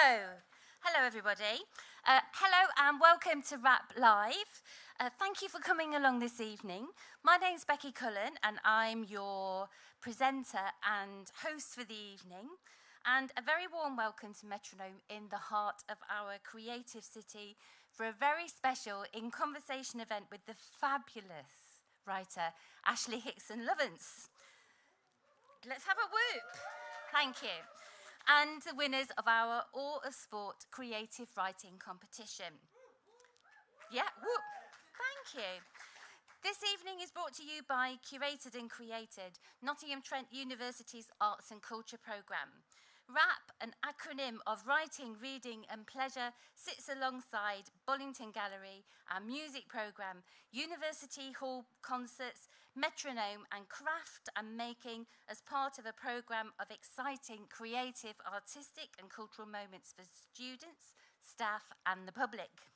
Hello everybody. Hello and welcome to Rap Live. Thank you for coming along this evening. My name's Becky Cullen and I'm your presenter and host for the evening. And a very warm welcome to Metronome in the heart of our creative city for a very special In Conversation event with the fabulous writer Ashley Hickson-Lovence. Let's have a whoop. Thank you. And the winners of our Awe of Sport creative writing competition. Yeah, whoop. Thank you. This evening is brought to you by Curated and Created, Nottingham Trent University's Arts and Culture programme. RAP, an acronym of Writing, Reading and Pleasure, sits alongside Bollington Gallery, our music programme, University Hall concerts, Metronome and Craft and Making as part of a programme of exciting, creative, artistic and cultural moments for students, staff and the public.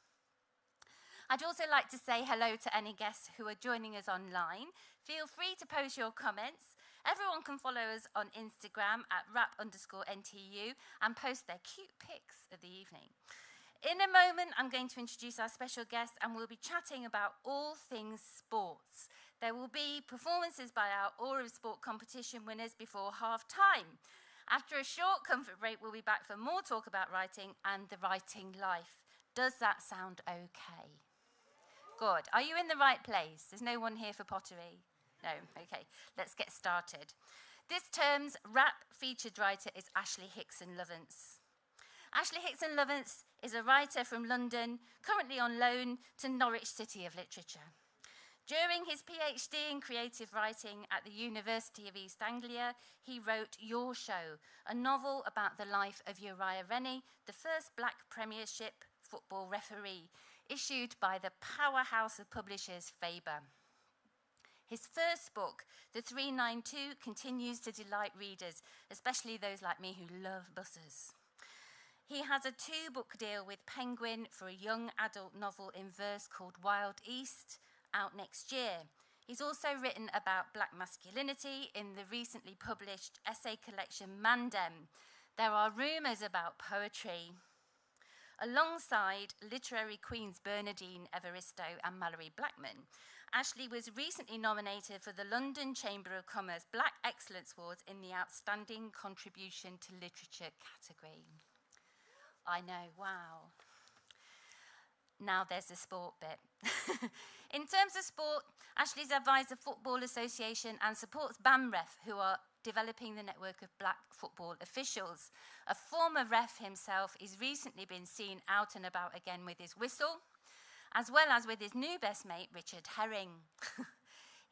I'd also like to say hello to any guests who are joining us online. Feel free to post your comments. Everyone can follow us on Instagram at rap_NTU and post their cute pics of the evening. In a moment, I'm going to introduce our special guest and we'll be chatting about all things sports. There will be performances by our Awe of Sport competition winners before half-time. After a short comfort break, we'll be back for more talk about writing and the writing life. Does that sound okay? Good. Are you in the right place? There's no one here for pottery? No? Okay. Let's get started. This term's rap featured writer is Ashley Hickson-Lovence. Ashley Hickson-Lovence is a writer from London, currently on loan to Norwich City of Literature. During his PhD in creative writing at the University of East Anglia, he wrote Your Show, a novel about the life of Uriah Rennie, the first black Premiership football referee, issued by the powerhouse of publishers Faber. His first book, The 392, continues to delight readers, especially those like me who love buses. He has a 2-book deal with Penguin for a young adult novel in verse called Wild East, out next year. He's also written about black masculinity in the recently published essay collection Mandem. There are rumours about poetry. Alongside literary queens Bernadine Evaristo and Mallory Blackman, Ashley was recently nominated for the London Chamber of Commerce Black Excellence Awards in the Outstanding Contribution to Literature category. I know, wow. Now there's the sport bit. In terms of sport, Ashley's advised the Football Association and supports BAMREF, who are developing the network of black football officials. A former ref himself, he's recently been seen out and about again with his whistle, as well as with his new best mate, Richard Herring.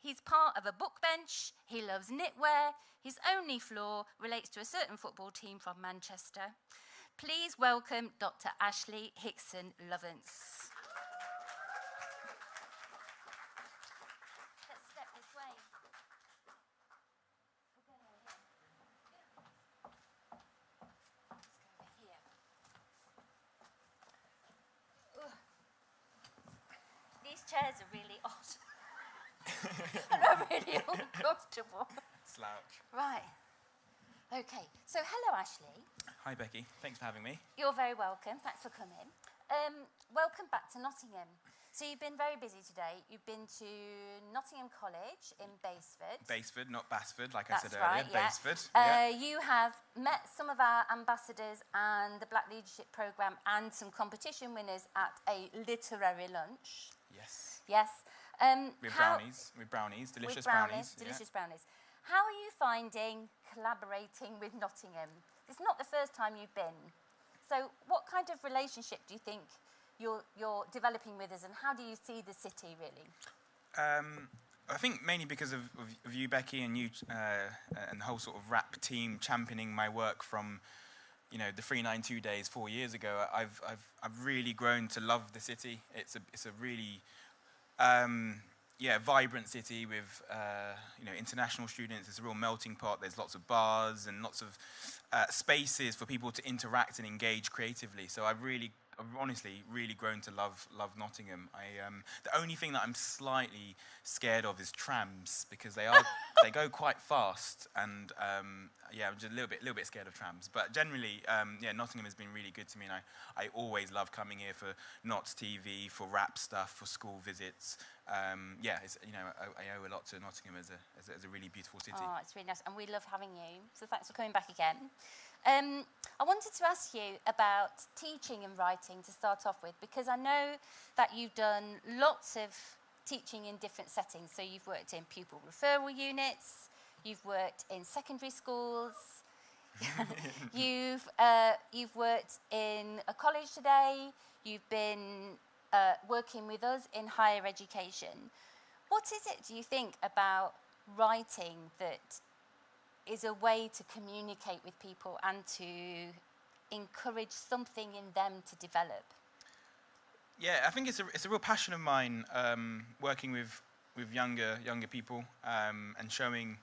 He's part of a book bench, he loves knitwear, his only flaw relates to a certain football team from Manchester. Please welcome Dr. Ashley Hickson-Lovence. Let's step this way. These chairs are really odd. And are really uncomfortable. Slouch. Right. Okay. So, hello, Ashley. Hi, Becky. Thanks for having me. You're very welcome. Thanks for coming. Welcome back to Nottingham. So, you've been very busy today. You've been to Nottingham College in Basford. Basford, not Basford, like That's I said right, earlier. yeah. Basford. You have met some of our ambassadors and the Black Leadership Programme and some competition winners at a literary lunch. Yes. Yes. With brownies, delicious brownies. Delicious brownies. How are you finding collaborating with Nottingham? It's not the first time you've been. So what kind of relationship do you think you're developing with us, and how do you see the city, really? I think mainly because of you, Becky, and you and the whole sort of rap team championing my work from, the 392 days 4 years ago. I've really grown to love the city. It's a really vibrant city with international students. It's a real melting pot. There's lots of bars and lots of spaces for people to interact and engage creatively. So I've really I've honestly really grown to love Nottingham. The only thing that I'm slightly scared of is trams, because they go quite fast, and yeah, I'm just a little bit scared of trams. But generally, yeah, Nottingham has been really good to me, and I always love coming here for Notts TV, for rap stuff, for school visits. Yeah, I owe a lot to Nottingham as a really beautiful city. Oh, it's really nice, and we love having you. So thanks for coming back again. I wanted to ask you about teaching and writing to start off with, because I know that you've done lots of teaching in different settings. So you've worked in pupil referral units, you've worked in secondary schools, you've worked in a college today, you've been working with us in higher education. What is it, do you think, about writing that is a way to communicate with people and to encourage something in them to develop? Yeah, I think it's a real passion of mine, working with younger people, and showing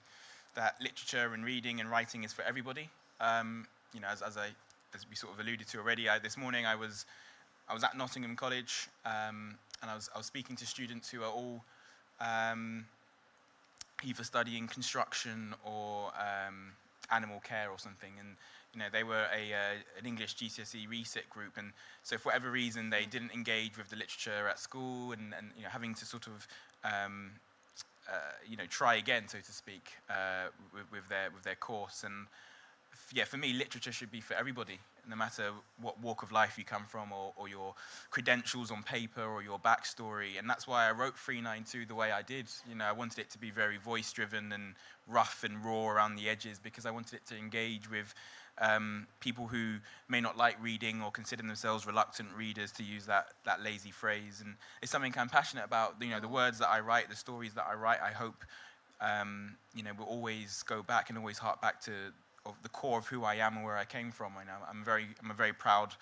that literature and reading and writing is for everybody. As we sort of alluded to already, this morning I was at Nottingham College, and I was speaking to students who are all either studying construction or animal care or something, and they were an English GCSE resit group, and so for whatever reason they didn't engage with the literature at school, and having to sort of try again, so to speak, with their course. And yeah, for me, literature should be for everybody, no matter what walk of life you come from, or your credentials on paper, or your backstory. And that's why I wrote 392 the way I did. I wanted it to be very voice-driven and rough and raw around the edges, because I wanted it to engage with people who may not like reading or consider themselves reluctant readers, to use that lazy phrase. And it's something I'm passionate about. The words that I write, the stories that I write, I hope will always go back and always hark back to the core of who I am and where I came from. I'm a very proud.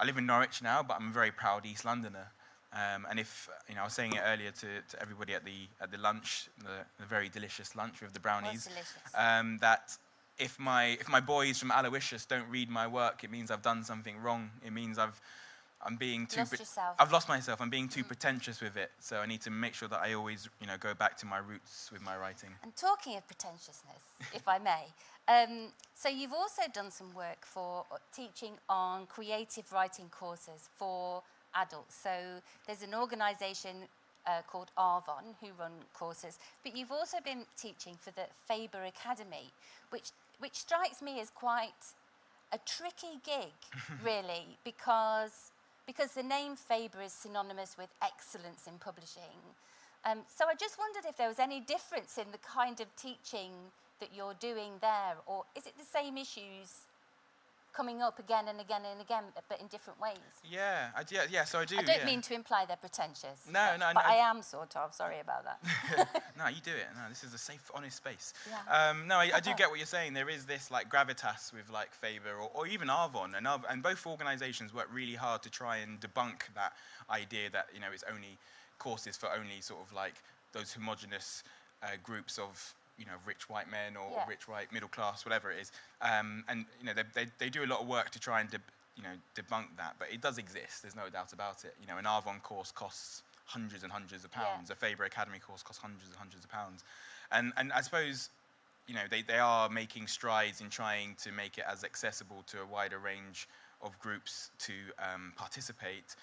I live in Norwich now, but I'm a very proud East Londoner. And if I was saying it earlier to everybody at the lunch, the very delicious lunch with the brownies, that if my boys from Aloysius don't read my work, it means I've done something wrong. It means I'm being too. I've lost myself. I'm being too pretentious with it. So I need to make sure that I always, go back to my roots with my writing. And talking of pretentiousness, if I may, so you've also done some work for teaching on creative writing courses for adults. So there's an organisation called Arvon who run courses, but you've also been teaching for the Faber Academy, which strikes me as quite a tricky gig, really, because the name Faber is synonymous with excellence in publishing. So I just wondered if there was any difference in the kind of teaching that you're doing there, or is it the same issues coming up again and again and again, but in different ways? Yeah, so I do. I don't mean to imply they're pretentious. No. But I am sort of. Sorry about that. No, you do it. No, this is a safe, honest space. Yeah. No, I do get what you're saying. There is this gravitas with Faber or even Arvon, and both organisations work really hard to try and debunk that idea that it's only courses for only sort of those homogenous groups of rich white men or rich white middle class, whatever it is. And they do a lot of work to try and debunk that, but it does exist. There's no doubt about it. An Arvon course costs hundreds and hundreds of pounds. A Faber Academy course costs hundreds and hundreds of pounds. And I suppose they are making strides in trying to make it as accessible to a wider range of groups to participate.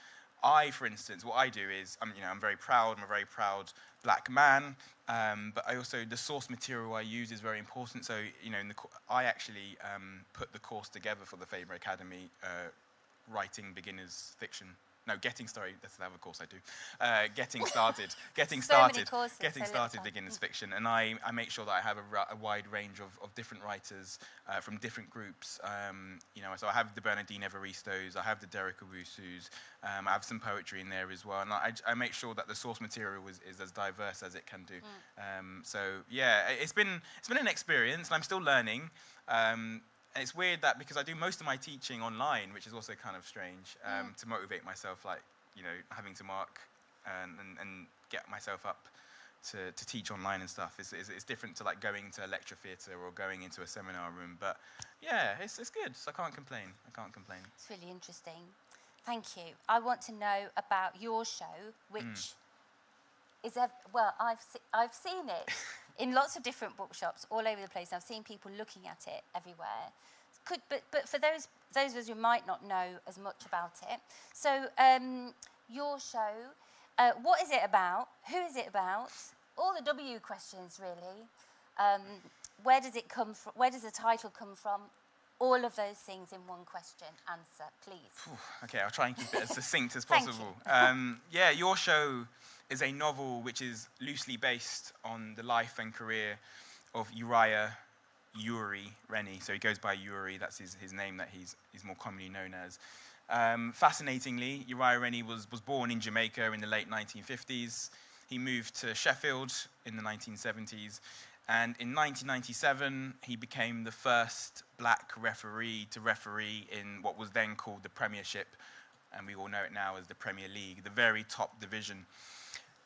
For instance, what I do is, I'm very proud. I'm a very proud black man, but the source material I use is very important. So, I actually put the course together for the Faber Academy, writing beginners fiction. No, that's another course I do. Getting started beginners fiction, and I make sure that I have a wide range of different writers from different groups. So I have the Bernardine Evaristos, I have the Derek Owusus, I have some poetry in there as well, and I make sure that the source material is as diverse as it can do. So yeah, it's been an experience, and I'm still learning. And it's weird that because I do most of my teaching online, which is also kind of strange, to motivate myself, having to mark and get myself up to teach online and stuff. It's different to going to a lecture theatre or going into a seminar room. But yeah, it's good. So I can't complain. It's really interesting. Thank you. I want to know about your show, which is I've seen it in lots of different bookshops all over the place. I've seen people looking at it everywhere. But for those of us who might not know as much about it, so your show, what is it about? Who is it about? All the W questions, really. Where does it come from? Where does the title come from? All of those things in one question. Answer, please. Okay, I'll try and keep it as succinct as Thank possible. Yeah, your show is a novel which is loosely based on the life and career of Uriah Rennie. So he goes by Uri, that's his name that he's more commonly known as. Fascinatingly, Uriah Rennie was born in Jamaica in the late 1950s. He moved to Sheffield in the 1970s. And in 1997, he became the first black referee to referee in what was then called the Premiership, and we all know it now as the Premier League, the very top division.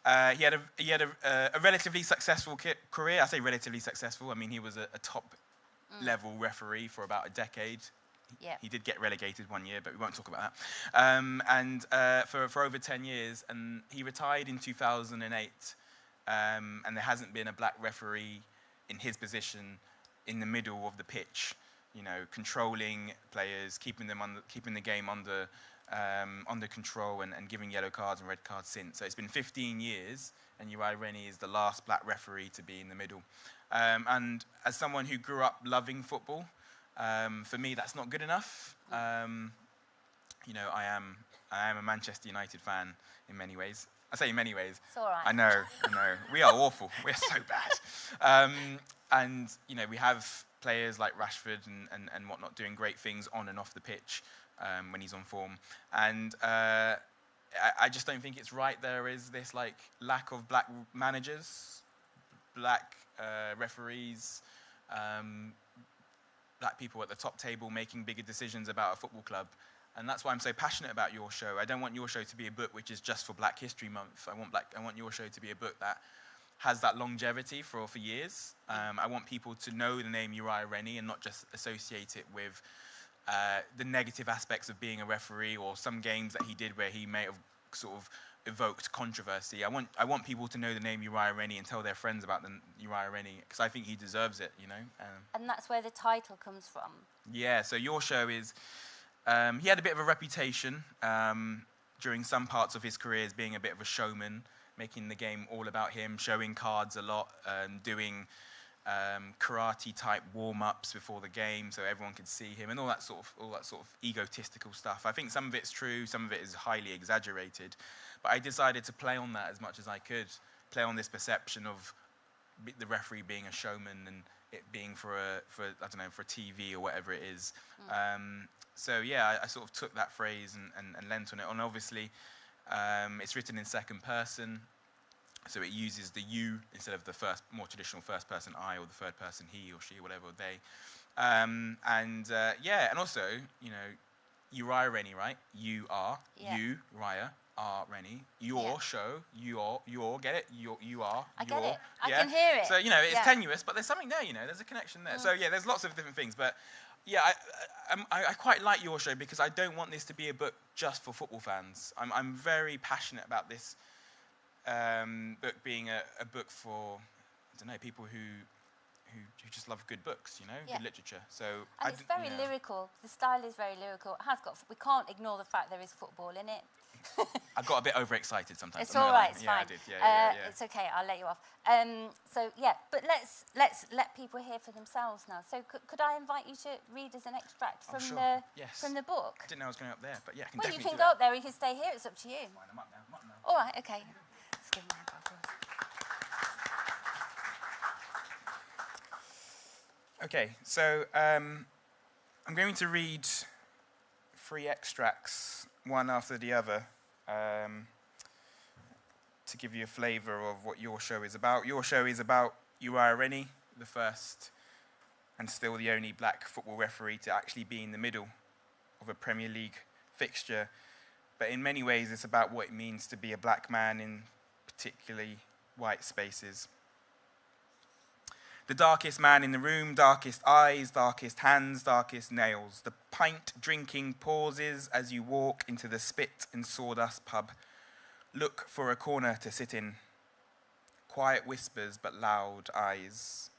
He had a relatively successful career. I say relatively successful. I mean, he was a top-level referee for about a decade. Yeah. He did get relegated one year, but we won't talk about that. For over 10 years, and he retired in 2008. And there hasn't been a black referee in his position in the middle of the pitch, you know, controlling players, keeping the game under control, and giving yellow cards and red cards since. So it's been 15 years, and Uriah Rennie is the last black referee to be in the middle. And as someone who grew up loving football, for me that's not good enough. You know, I am a Manchester United fan in many ways. I say in many ways. It's all right. I know. We are awful. We're so bad. And, you know, we have players like Rashford and whatnot doing great things on and off the pitch when he's on form. And I just don't think it's right. There is this, like, lack of black managers, black referees, black people at the top table making bigger decisions about a football club. And that's why I'm so passionate about your show. I don't want your show to be a book which is just for Black History Month. I want your show to be a book that has that longevity for years. I want people to know the name Uriah Rennie and not just associate it with the negative aspects of being a referee or some games that he did where he may have sort of evoked controversy. I want people to know the name Uriah Rennie and tell their friends about Uriah Rennie, because I think he deserves it, you know. And that's where the title comes from. Yeah, so your show is... he had a bit of a reputation during some parts of his career as being a bit of a showman, making the game all about him, showing cards a lot, doing karate-type warm-ups before the game so everyone could see him, and all that sort of egotistical stuff. I think some of it's true, some of it is highly exaggerated, but I decided to play on that as much as I could, play on this perception of the referee being a showman and it being for TV or whatever it is. So yeah, I sort of took that phrase and lent on it. And obviously, it's written in second person, so it uses the you instead of the more traditional first person I or the third person he or she or whatever they. And also, you know, Uriah Rennie, right? You are, you, Uriah, are Rennie. Your show, your, get it? You are, I get it. I can hear it. So, you know, it's tenuous, but there's something there, you know, there's a connection there. So, yeah, there's lots of different things, but yeah, I quite like your show because I don't want this to be a book just for football fans. I'm very passionate about this book being a book for, I don't know, people who just love good books, you know, good literature. So and it's very lyrical. The style is very lyrical. It has got. We can't ignore the fact there is football in it. I got a bit overexcited sometimes. It's all right. It's fine. I did. Yeah. It's okay. I'll let you off. But let's let people hear for themselves now. So could I invite you to read us an extract from the book? I didn't know I was going up there, but yeah, I can well, definitely you can do go that. up there. You can stay here. It's up to you. Fine, I'm up now. All right. Okay. Let's give him a applause. Okay, so I'm going to read 3 extracts, one after the other, to give you a flavour of what your show is about. Your show is about Uriah Rennie, the first and still the only black football referee to actually be in the middle of a Premier League fixture. But in many ways, it's about what it means to be a black man in particularly white spaces. The darkest man in the room, darkest eyes, darkest hands, darkest nails. The pint drinking pauses as you walk into the spit and sawdust pub. Look for a corner to sit in. Quiet whispers but loud eyes.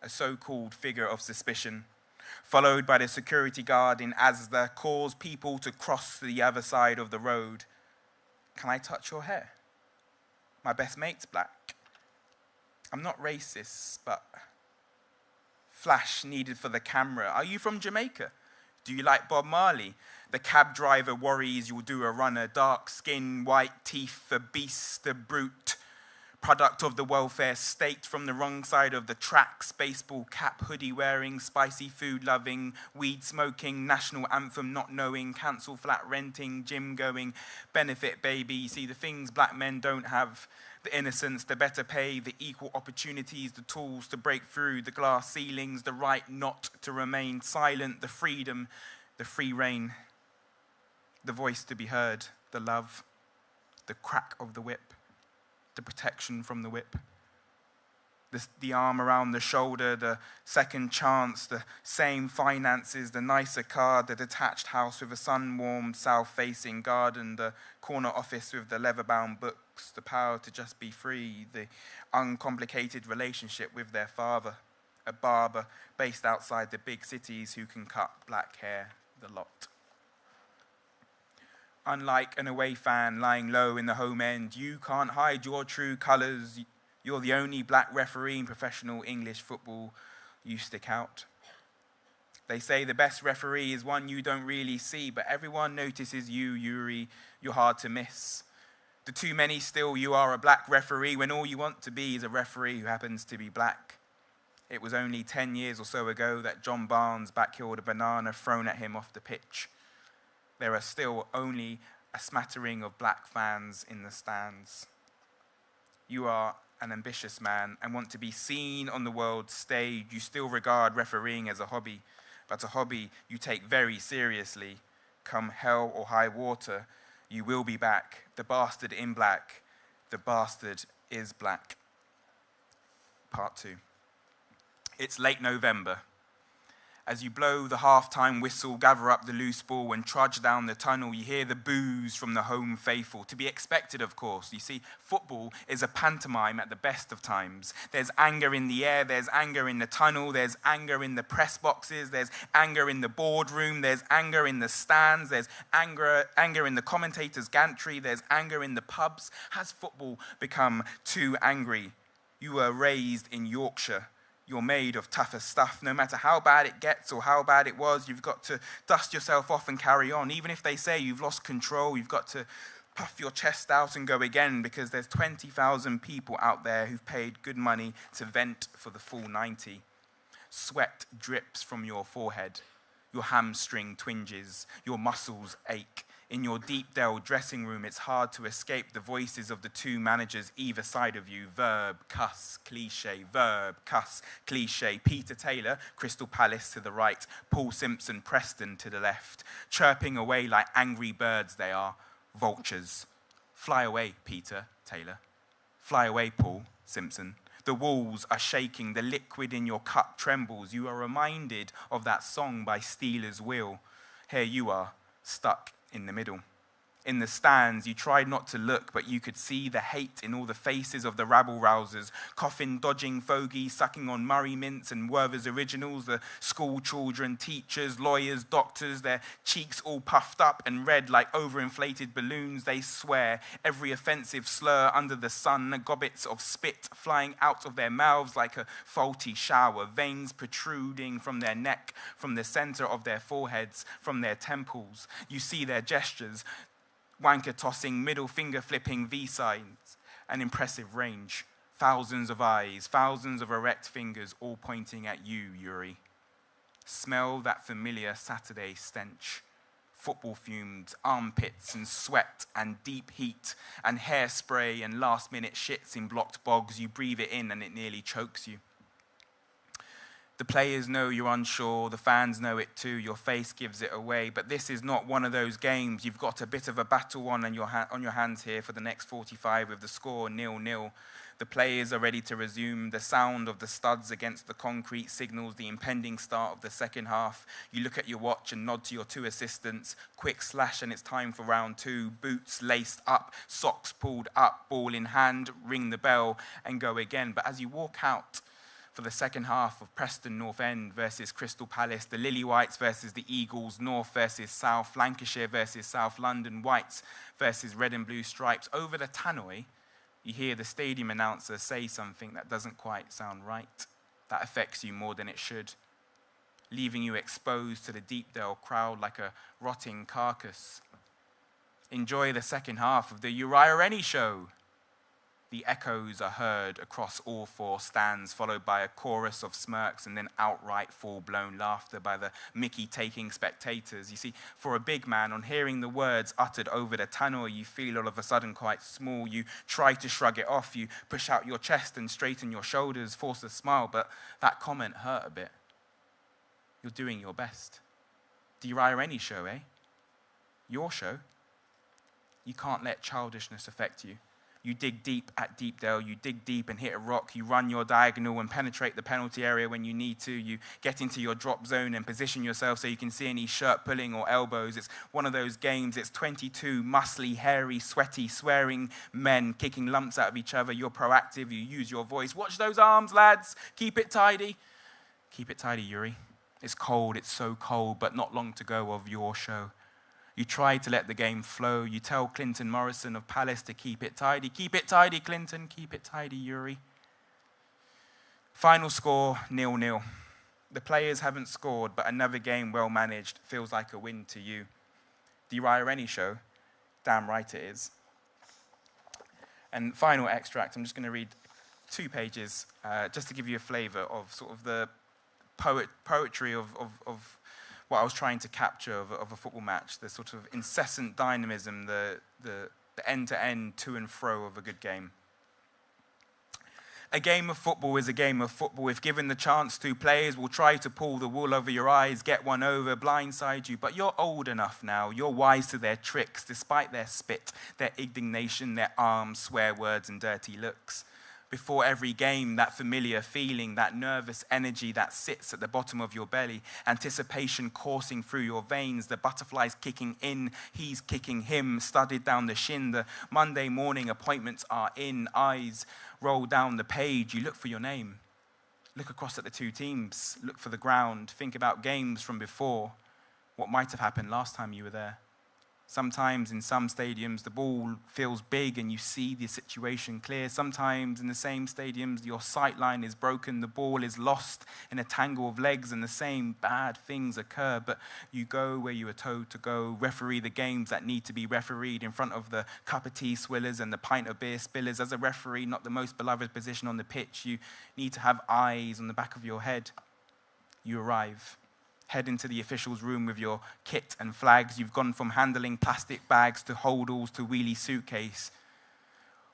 A so-called figure of suspicion, followed by the security guard in Asda, calls people to cross to the other side of the road. Can I touch your hair? My best mate's black. I'm not racist, but flash needed for the camera. Are you from Jamaica? Do you like Bob Marley? The cab driver worries you'll do a runner. Dark skin, white teeth, a beast, a brute. Product of the welfare state from the wrong side of the tracks. Baseball cap, hoodie wearing, spicy food loving, weed smoking, national anthem not knowing, council flat renting, gym going, benefit baby. You see the things black men don't have. The innocence, the better pay, the equal opportunities, the tools to break through the glass ceilings, the right not to remain silent, the freedom, the free reign, the voice to be heard, the love, the crack of the whip, the protection from the whip, the arm around the shoulder, the second chance, the same finances, the nicer car, the detached house with a sun-warmed south-facing garden, the corner office with the leather-bound books, the power to just be free, the uncomplicated relationship with their father, a barber based outside the big cities who can cut black hair, the lot. Unlike an away fan lying low in the home end, you can't hide your true colours. You're the only black referee in professional English football. You stick out. They say the best referee is one you don't really see, but everyone notices you, Uri. You're hard to miss. The too many still, you are a black referee when all you want to be is a referee who happens to be black. It was only 10 years or so ago that John Barnes backhilled a banana thrown at him off the pitch. There are still only a smattering of black fans in the stands. You are an ambitious man and want to be seen on the world stage. You still regard refereeing as a hobby, but a hobby you take very seriously. Come hell or high water, you will be back. The bastard in black. The bastard is black. Part 2. It's late November. As you blow the half-time whistle, gather up the loose ball and trudge down the tunnel, you hear the boos from the home faithful. To be expected, of course. You see, football is a pantomime at the best of times. There's anger in the air, there's anger in the tunnel, there's anger in the press boxes, there's anger in the boardroom, there's anger in the stands, there's anger in the commentator's gantry, there's anger in the pubs. Has football become too angry? You were raised in Yorkshire. You're made of tougher stuff. No matter how bad it gets or how bad it was, you've got to dust yourself off and carry on. Even if they say you've lost control, you've got to puff your chest out and go again, because there's 20,000 people out there who've paid good money to vent for the full 90. Sweat drips from your forehead. Your hamstring twinges. Your muscles ache. In your deep Dell dressing room, it's hard to escape the voices of the two managers either side of you. Verb, cuss, cliche. Verb, cuss, cliche. Peter Taylor, Crystal Palace to the right. Paul Simpson, Preston to the left. Chirping away like angry birds they are. Vultures. Fly away, Peter Taylor. Fly away, Paul Simpson. The walls are shaking. The liquid in your cup trembles. You are reminded of that song by Steelers Wheel. Here you are, stuck in the middle. In the stands, you tried not to look, but you could see the hate in all the faces of the rabble-rousers, coffin-dodging fogies, sucking on Murray Mints and Werther's Originals, the school children, teachers, lawyers, doctors, their cheeks all puffed up and red like overinflated balloons. They swear every offensive slur under the sun, gobbets of spit flying out of their mouths like a faulty shower, veins protruding from their neck, from the center of their foreheads, from their temples. You see their gestures, wanker tossing, middle finger flipping V-signs, an impressive range. Thousands of eyes, thousands of erect fingers, all pointing at you, Uri. Smell that familiar Saturday stench. Football fumes, armpits and sweat and deep heat and hairspray and last-minute shits in blocked bogs. You breathe it in and it nearly chokes you. The players know you're unsure, the fans know it too, your face gives it away, but this is not one of those games. You've got a bit of a battle on your hands here for the next 45 with the score 0-0. The players are ready to resume. The sound of the studs against the concrete signals the impending start of the second half. You look at your watch and nod to your two assistants. Quick slash and it's time for round two. Boots laced up, socks pulled up, ball in hand, ring the bell and go again. But as you walk out for the second half of Preston North End versus Crystal Palace, the Lily Whites versus the Eagles, North versus South, Lancashire versus South London, Whites versus Red and Blue Stripes, over the tannoy, you hear the stadium announcer say something that doesn't quite sound right, that affects you more than it should, leaving you exposed to the Deepdale crowd like a rotting carcass. Enjoy the second half of the Uriah Rennie show. The echoes are heard across all four stands, followed by a chorus of smirks and then outright full-blown laughter by the mickey-taking spectators. You see, for a big man, on hearing the words uttered over the tannoy, you feel all of a sudden quite small. You try to shrug it off. You push out your chest and straighten your shoulders, force a smile, but that comment hurt a bit. You're doing your best. The Uriah Rennie show, eh? Your show. You can't let childishness affect you. You dig deep at Deepdale, you dig deep and hit a rock, you run your diagonal and penetrate the penalty area when you need to, you get into your drop zone and position yourself so you can see any shirt pulling or elbows. It's one of those games, it's 22 muscly, hairy, sweaty, swearing men kicking lumps out of each other. You're proactive, you use your voice. Watch those arms, lads, keep it tidy. Keep it tidy, Yuri. It's cold, it's so cold, but not long to go of your show. You try to let the game flow. You tell Clinton Morrison of Palace to keep it tidy. Keep it tidy, Clinton. Keep it tidy, Yuri. Final score, 0-0. The players haven't scored, but another game well managed feels like a win to you. The Uriah Rennie show, damn right it is. And final extract, I'm just going to read 2 pages just to give you a flavour of sort of the poetry of what I was trying to capture of a football match, the sort of incessant dynamism, the end-to-end, to and fro of a good game. A game of football is a game of football. If given the chance to, players will try to pull the wool over your eyes, get one over, blindside you. But you're old enough now. You're wise to their tricks, despite their spit, their indignation, their arms, swear words, and dirty looks. Before every game, that familiar feeling, that nervous energy that sits at the bottom of your belly, anticipation coursing through your veins, the butterflies kicking in, he's kicking him, studded down the shin, the Monday morning appointments are in, eyes roll down the page, you look for your name. Look across at the two teams, look for the ground, think about games from before, what might have happened last time you were there. Sometimes in some stadiums, the ball feels big and you see the situation clear. Sometimes in the same stadiums, your sight line is broken, the ball is lost in a tangle of legs and the same bad things occur. But you go where you were told to go, referee the games that need to be refereed in front of the cup of tea swillers and the pint of beer spillers. As a referee, not the most beloved position on the pitch, you need to have eyes on the back of your head. You arrive. Head into the officials' room with your kit and flags. You've gone from handling plastic bags to holdalls to wheelie suitcase.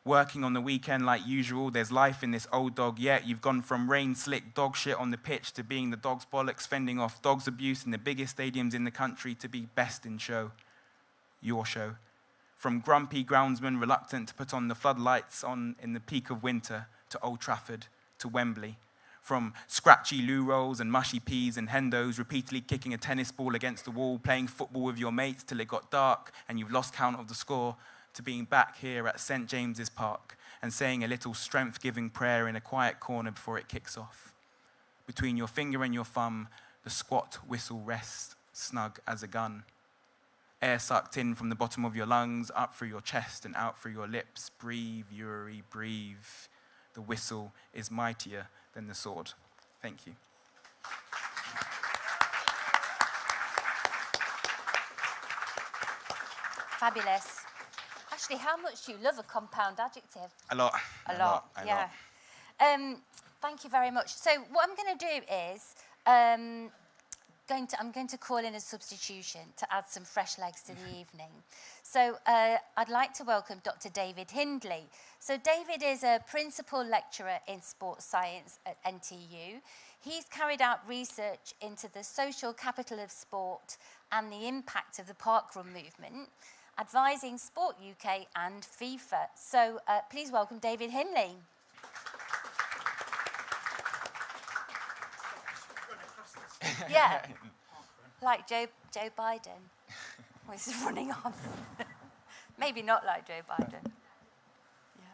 Working on the weekend like usual, there's life in this old dog yet. You've gone from rain-slick dog shit on the pitch to being the dog's bollocks, fending off dogs abuse in the biggest stadiums in the country to be best in show. Your show. From grumpy groundsman reluctant to put on the floodlights on in the peak of winter to Old Trafford to Wembley. From scratchy loo rolls and mushy peas and hendos, repeatedly kicking a tennis ball against the wall, playing football with your mates till it got dark and you've lost count of the score, to being back here at St. James's Park and saying a little strength-giving prayer in a quiet corner before it kicks off. Between your finger and your thumb, the squat whistle rests, snug as a gun. Air sucked in from the bottom of your lungs, up through your chest and out through your lips. Breathe, Yuri, breathe. The whistle is mightier than the sword. Thank you. Fabulous. Ashley, how much do you love a compound adjective? A lot. A lot, yeah. Thank you very much. So what I'm going to do is I'm going to call in a substitution to add some fresh legs to the evening. So I'd like to welcome Dr. David Hindley. So David is a principal lecturer in sports science at NTU. He's carried out research into the social capital of sport and the impact of the parkrun movement, advising Sport UK and FIFA. So please welcome David Hindley. Yeah, like Joe Biden. Oh, he's running on. Maybe not like Joe Biden. Yeah.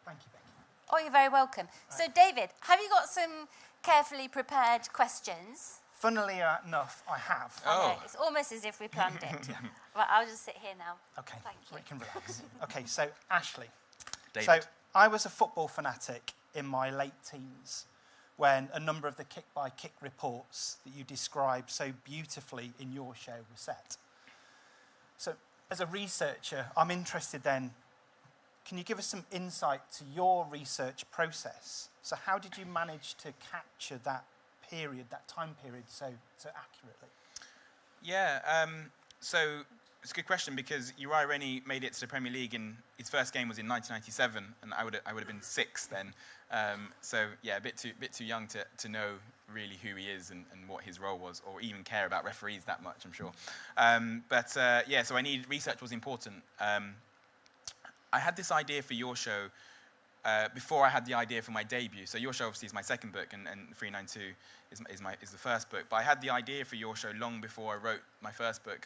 Thank you, Becky. Oh, you're very welcome. So, David, have you got some carefully prepared questions? Funnily enough, I have. Okay, it's almost as if we planned it. Right, I'll just sit here now. Okay, Thank you. we can relax. Okay, so Ashley. David. So I was a football fanatic in my late teens when a number of the kick-by-kick reports that you describe so beautifully in your show were set. So as a researcher, I'm interested then, can you give us some insight to your research process? So how did you manage to capture that period, that time period so accurately? Yeah, so it's a good question because Uriah Rennie made it to the Premier League and his first game was in 1997, and I would have been 6 then. So yeah, a bit too young to know really who he is and what his role was, or even care about referees that much, I'm sure. Yeah, so research was important. I had this idea for your show before I had the idea for my debut. So your show obviously is my second book, and 392 is the first book. But I had the idea for your show long before I wrote my first book.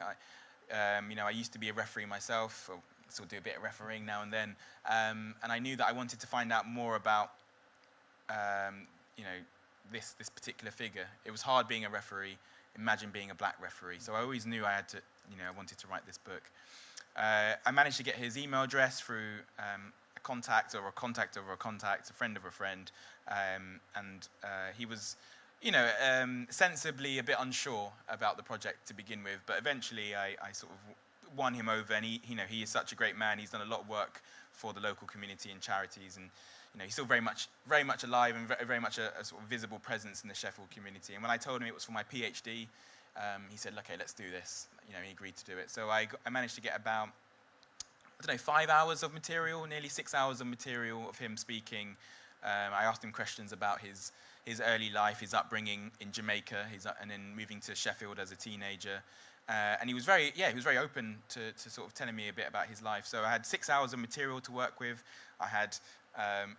I used to be a referee myself, or still do a bit of refereeing now and then, and I knew that I wanted to find out more about, this particular figure. It was hard being a referee. Imagine being a black referee. So I always knew I had to, I wanted to write this book. I managed to get his email address through a contact over a contact over a contact, a friend of a friend, and he was, sensibly a bit unsure about the project to begin with, but eventually I sort of won him over, and he is such a great man. He's done a lot of work for the local community and charities, and he's still very much alive and very much a sort of visible presence in the Sheffield community. And when I told him it was for my PhD, he said, "Okay, let's do this." He agreed to do it. So I managed to get about 5 hours of material, nearly 6 hours of material of him speaking. I asked him questions about his early life, his upbringing in Jamaica, and then moving to Sheffield as a teenager. And he was very open to sort of telling me a bit about his life. So I had 6 hours of material to work with. I had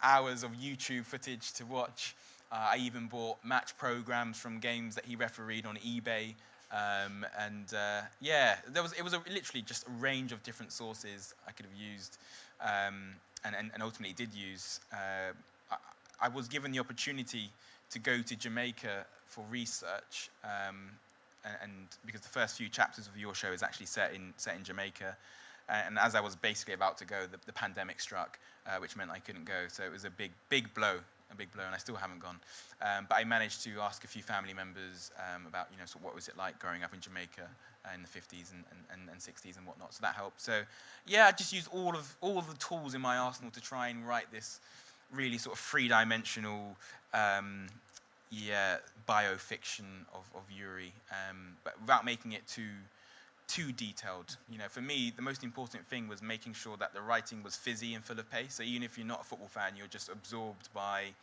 hours of YouTube footage to watch. I even bought match programs from games that he refereed on eBay. It was literally just a range of different sources I could have used, and ultimately did use. I was given the opportunity to go to Jamaica for research, and because the first few chapters of your show is actually set in Jamaica, and as I was basically about to go, the pandemic struck, which meant I couldn't go. So it was a big blow, and I still haven't gone. But I managed to ask a few family members about, sort of what was it like growing up in Jamaica in the 50s and 60s and whatnot. So that helped. So yeah, I just used all the tools in my arsenal to try and write this really sort of three-dimensional biofiction of Uri, but without making it too detailed. For me, the most important thing was making sure that the writing was fizzy and full of pace. So even if you're not a football fan, you're just absorbed by,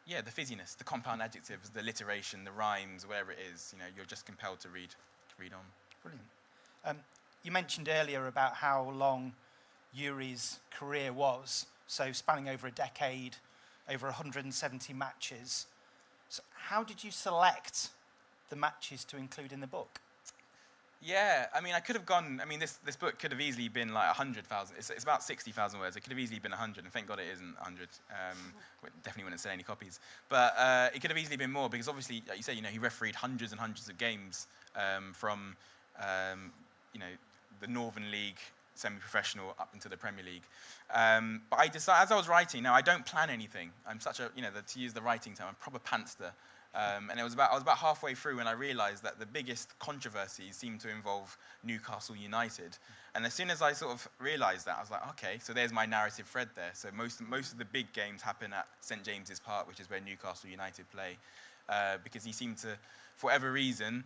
the fizziness, the compound adjectives, the alliteration, the rhymes, whatever it is. You're just compelled to read on. Brilliant. You mentioned earlier about how long Uri's career was, so spanning over a decade, over 170 matches. So how did you select the matches to include in the book? Yeah, I could have gone. This book could have easily been like 100,000. It's about 60,000 words. It could have easily been 100, and thank God it isn't 100. Definitely wouldn't sell any copies. But it could have easily been more because obviously, like you say, he refereed hundreds and hundreds of games from, the Northern League, semi-professional, up into the Premier League. But I decided, as I was writing, now I don't plan anything. I'm such a, to use the writing term, I'm a proper pantster. And I was about halfway through when I realised that the biggest controversies seemed to involve Newcastle United. And as soon as I sort of realised that, I was like, okay, so there's my narrative thread there. So most of the big games happen at St James's Park, which is where Newcastle United play. because he seemed to, for whatever reason,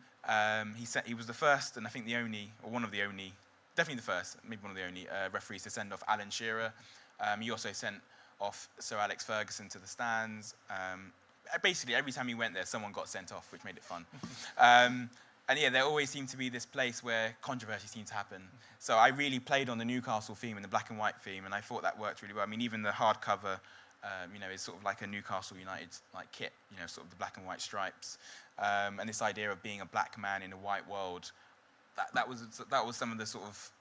he was the first and I think the only, or one of the only, definitely the first, maybe one of the only referees to send off Alan Shearer. He also sent off Sir Alex Ferguson to the stands. Basically, every time he went there, someone got sent off, which made it fun. And yeah, there always seemed to be this place where controversy seemed to happen. So I really played on the Newcastle theme and the black and white theme, and I thought that worked really well. I mean, even the hardcover, is sort of like a Newcastle United like kit, sort of the black and white stripes, and this idea of being a black man in a white world. That was some of the sort of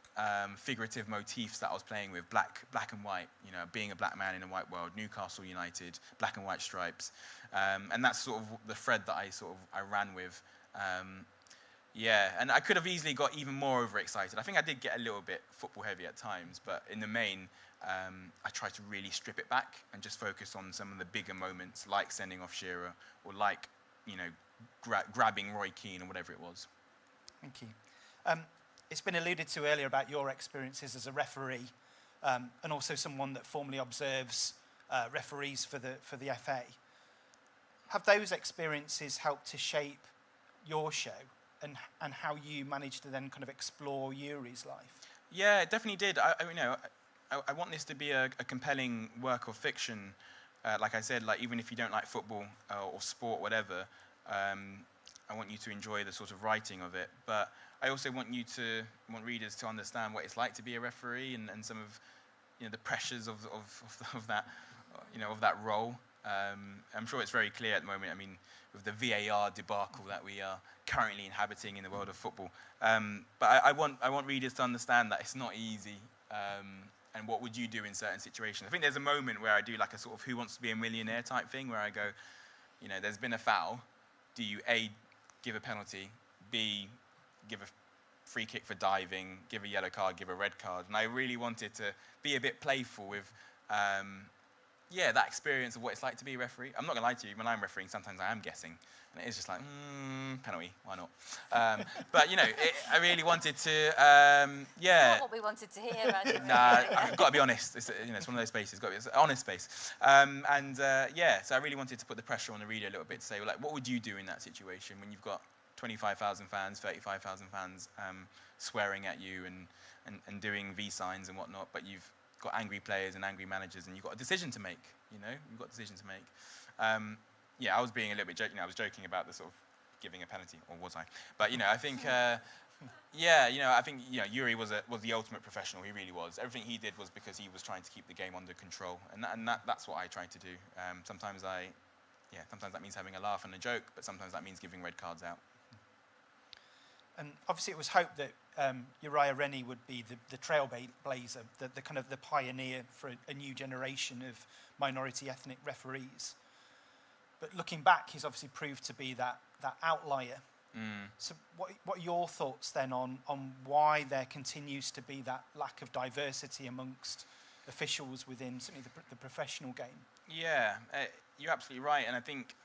figurative motifs that I was playing with, black and white, being a black man in a white world, Newcastle United, black and white stripes, and that's sort of the thread that I ran with. Yeah, and I could have easily got even more overexcited. I think I did get a little bit football heavy at times, but in the main, I tried to really strip it back and just focus on some of the bigger moments, like sending off Shearer, or like, grabbing Roy Keane or whatever it was. Thank you. It's been alluded to earlier about your experiences as a referee, and also someone that formally observes referees for the FA. Have those experiences helped to shape your show and how you managed to then kind of explore Uri's life? Yeah, it definitely did. I want this to be a compelling work of fiction. Like I said, like even if you don't like football or sport, whatever, I want you to enjoy the sort of writing of it. But I also want readers to understand what it's like to be a referee and some of the pressures of that of that role. I'm sure it's very clear at the moment. I mean, with the VAR debacle that we are currently inhabiting in the world of football. But I want readers to understand that it's not easy. And what would you do in certain situations? I think there's a moment where I do like a sort of Who Wants to Be a Millionaire type thing, where I go, there's been a foul. Do you A, give a penalty, B, give a free kick for diving, give a yellow card, give a red card? And I really wanted to be a bit playful with that experience of what it's like to be a referee. I'm not going to lie to you, when I'm refereeing, sometimes I am guessing. And it is just like, penalty, why not? But, I really wanted to, It's not what we wanted to hear, actually. Nah, I've got to be honest. It's one of those spaces. It's an honest space. So I really wanted to put the pressure on the reader a little bit to say, like, what would you do in that situation when you've got 25,000 fans, 35,000 fans swearing at you and doing V signs and whatnot, but you've got angry players and angry managers, and you've got a decision to make. You've got a decision to make. I was being a little bit joking. I was joking about the sort of giving a penalty, or was I? But I think, I think Uri was the ultimate professional. He really was. Everything he did was because he was trying to keep the game under control, and that's what I tried to do. Sometimes that means having a laugh and a joke, but sometimes that means giving red cards out. And obviously, it was hoped that Uriah Rennie would be the trailblazer, the kind of the pioneer for a new generation of minority ethnic referees. But looking back, he's obviously proved to be that outlier. So what are your thoughts then on why there continues to be that lack of diversity amongst officials within certainly the professional game? Yeah, you're absolutely right. And I think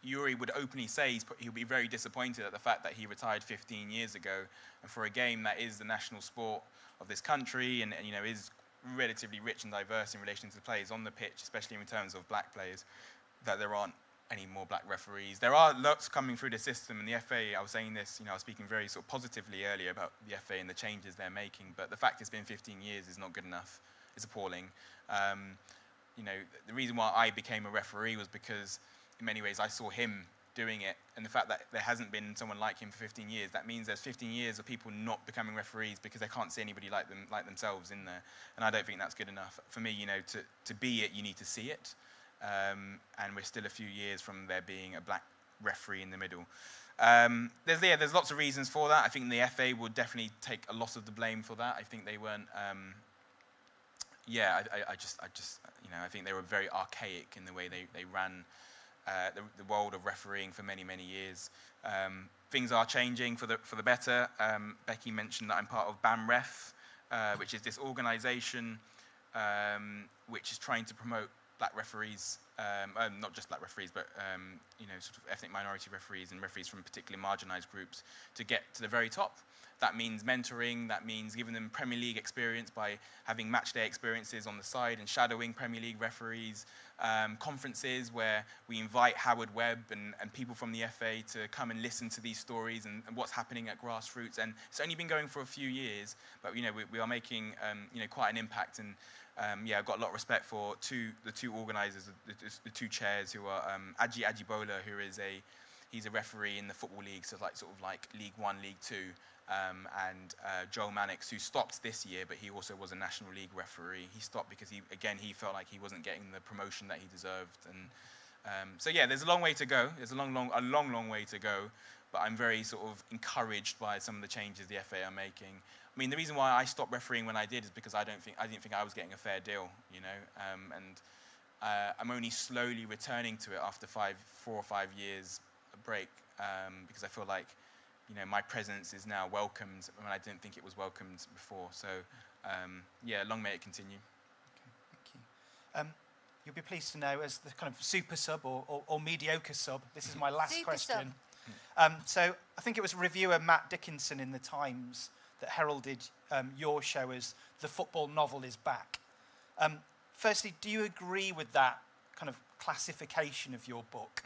Uri would openly say he'll be very disappointed at the fact that he retired 15 years ago, and for a game that is the national sport of this country and is relatively rich and diverse in relation to the players on the pitch, especially in terms of black players, that there aren't any more black referees. There are lots coming through the system, and the FA, I was saying this, I was speaking very sort of positively earlier about the FA and the changes they're making, but the fact it's been 15 years is not good enough. It's appalling. The reason why I became a referee was because in many ways I saw him doing it, and the fact that there hasn't been someone like him for 15 years, that means there's 15 years of people not becoming referees because they can't see anybody like themselves in there, and I don't think that's good enough. For me, to be it, you need to see it, and we're still a few years from there being a black referee in the middle. There's lots of reasons for that. I think the FA would definitely take a lot of the blame for that. I think they weren't. I think they were very archaic in the way they ran the world of refereeing for many, many years. Things are changing for the better. Becky mentioned that I'm part of BAMREF, which is this organisation which is trying to promote black referees, not just black referees, but sort of ethnic minority referees and referees from particularly marginalised groups to get to the very top. That means mentoring, that means giving them Premier League experience by having match day experiences on the side and shadowing Premier League referees, conferences where we invite Howard Webb and people from the FA to come and listen to these stories and what's happening at grassroots. And it's only been going for a few years, but we are making quite an impact. And I've got a lot of respect for the two organisers, the two chairs, who are Aji Ajibola, he's a referee in the Football League, so sort of like League One, League Two. And Joel Mannix, who stopped this year, but he also was a National League referee. He stopped because he felt like he wasn't getting the promotion that he deserved. And there's a long way to go. There's a long way to go. But I'm very sort of encouraged by some of the changes the FA are making. I mean, the reason why I stopped refereeing when I did is because I didn't think I was getting a fair deal, I'm only slowly returning to it after 4 or 5 years break, because I feel like my presence is now welcomed when I didn't think it was welcomed before. So, long may it continue. Okay, thank you. You'll be pleased to know, as the kind of super sub or mediocre sub, this is my last Super question. So I think it was reviewer Matt Dickinson in The Times that heralded your show as the football novel is back. Firstly, do you agree with that kind of classification of your book?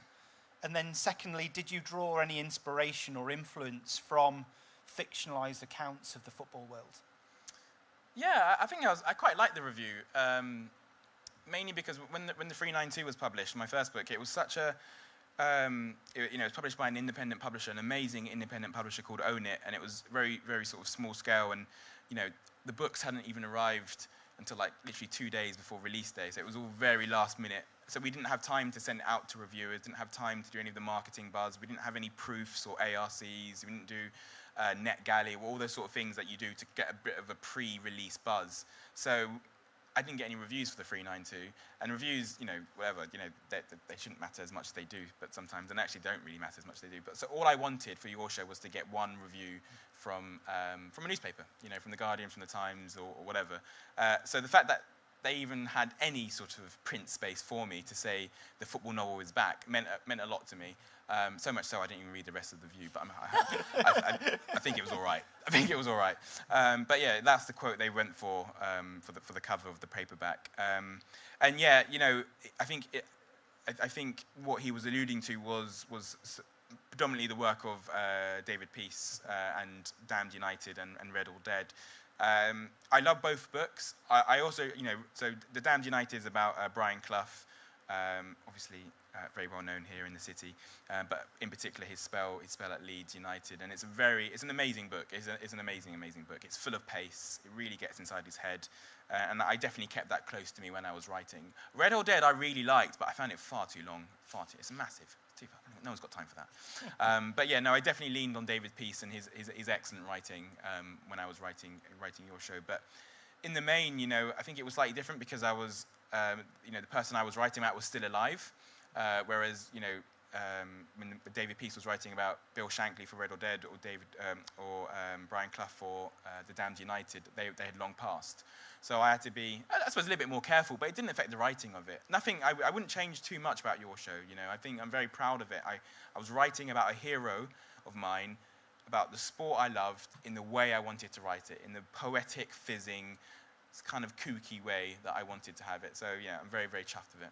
And then secondly, did you draw any inspiration or influence from fictionalised accounts of the football world? Yeah, I think I quite liked the review, mainly because when the 392 was published, my first book, it was such a, it was published by an independent publisher, an amazing independent publisher called Own It, and it was very, very sort of small scale, and the books hadn't even arrived until literally 2 days before release day, so it was all very last minute. So we didn't have time to send it out to reviewers, didn't have time to do any of the marketing buzz, we didn't have any proofs or ARCs, we didn't do NetGalley, all those sort of things that you do to get a bit of a pre-release buzz. So I didn't get any reviews for the 392, and reviews, whatever, they shouldn't matter as much as they do, but sometimes, and actually don't really matter as much as they do. But so all I wanted for your show was to get one review from a newspaper, from The Guardian, from The Times, or whatever. So the fact that they even had any sort of print space for me to say the football novel is back meant a lot to me. So much so I didn't even read the rest of the review, but I think it was all right. I think it was all right. But yeah, that's the quote they went for the cover of the paperback. And yeah, I think what he was alluding to was predominantly the work of David Peace and Damned United and Red or Dead. I love both books. I also, so The Damned United is about Brian Clough, obviously very well known here in the city, but in particular his spell at Leeds United, and it's an amazing book. It's an amazing book. It's full of pace. It really gets inside his head, and I definitely kept that close to me when I was writing. Red or Dead I really liked, but I found it far too long. It's massive. No one's got time for that. But yeah, no, I definitely leaned on David Peace and his excellent writing when I was writing your show. But in the main, I think it was slightly different because I was, the person I was writing about was still alive, whereas, when David Peace was writing about Bill Shankly for Red or Dead, or Brian Clough for The Damned United, they had long passed. So I had to be, I suppose, a little bit more careful, but it didn't affect the writing of it. Nothing, I wouldn't change too much about your show, I think I'm very proud of it. I was writing about a hero of mine, about the sport I loved, in the way I wanted to write it, in the poetic, fizzing, kind of kooky way that I wanted to have it. So yeah, I'm very, very chuffed of it.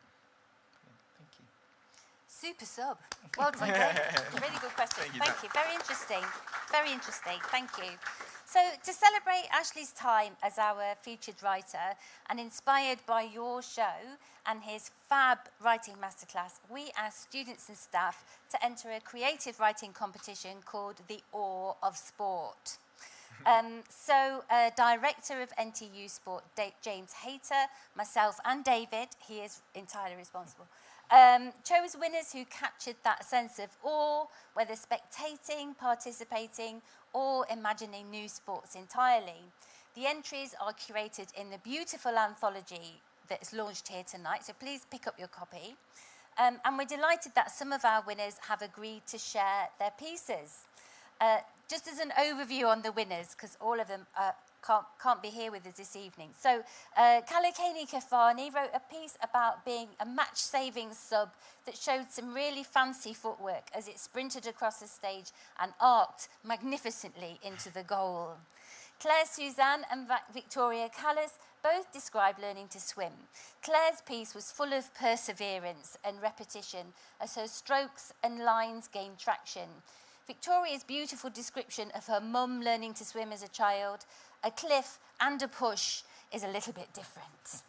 Thank you. Super sub. Well done, David. Really good question. Thank you. Very interesting. Very interesting. Thank you. So, to celebrate Ashley's time as our featured writer and inspired by your show and his fab writing masterclass, we asked students and staff to enter a creative writing competition called The Awe of Sport. Director of NTU Sport, James Hayter, myself and David, he is entirely responsible, chose winners who captured that sense of awe, whether spectating, participating, or imagining new sports entirely. The entries are curated in the beautiful anthology that's launched here tonight, so please pick up your copy. And we're delighted that some of our winners have agreed to share their pieces. Just as an overview on the winners, because all of them are can't be here with us this evening. So Kalakani Kafani wrote a piece about being a match-saving sub that showed some really fancy footwork as it sprinted across the stage and arced magnificently into the goal. Claire Suzanne and Victoria Callas both describe learning to swim. Claire's piece was full of perseverance and repetition as her strokes and lines gained traction. Victoria's beautiful description of her mum learning to swim as a child, a cliff and a push, is a little bit different.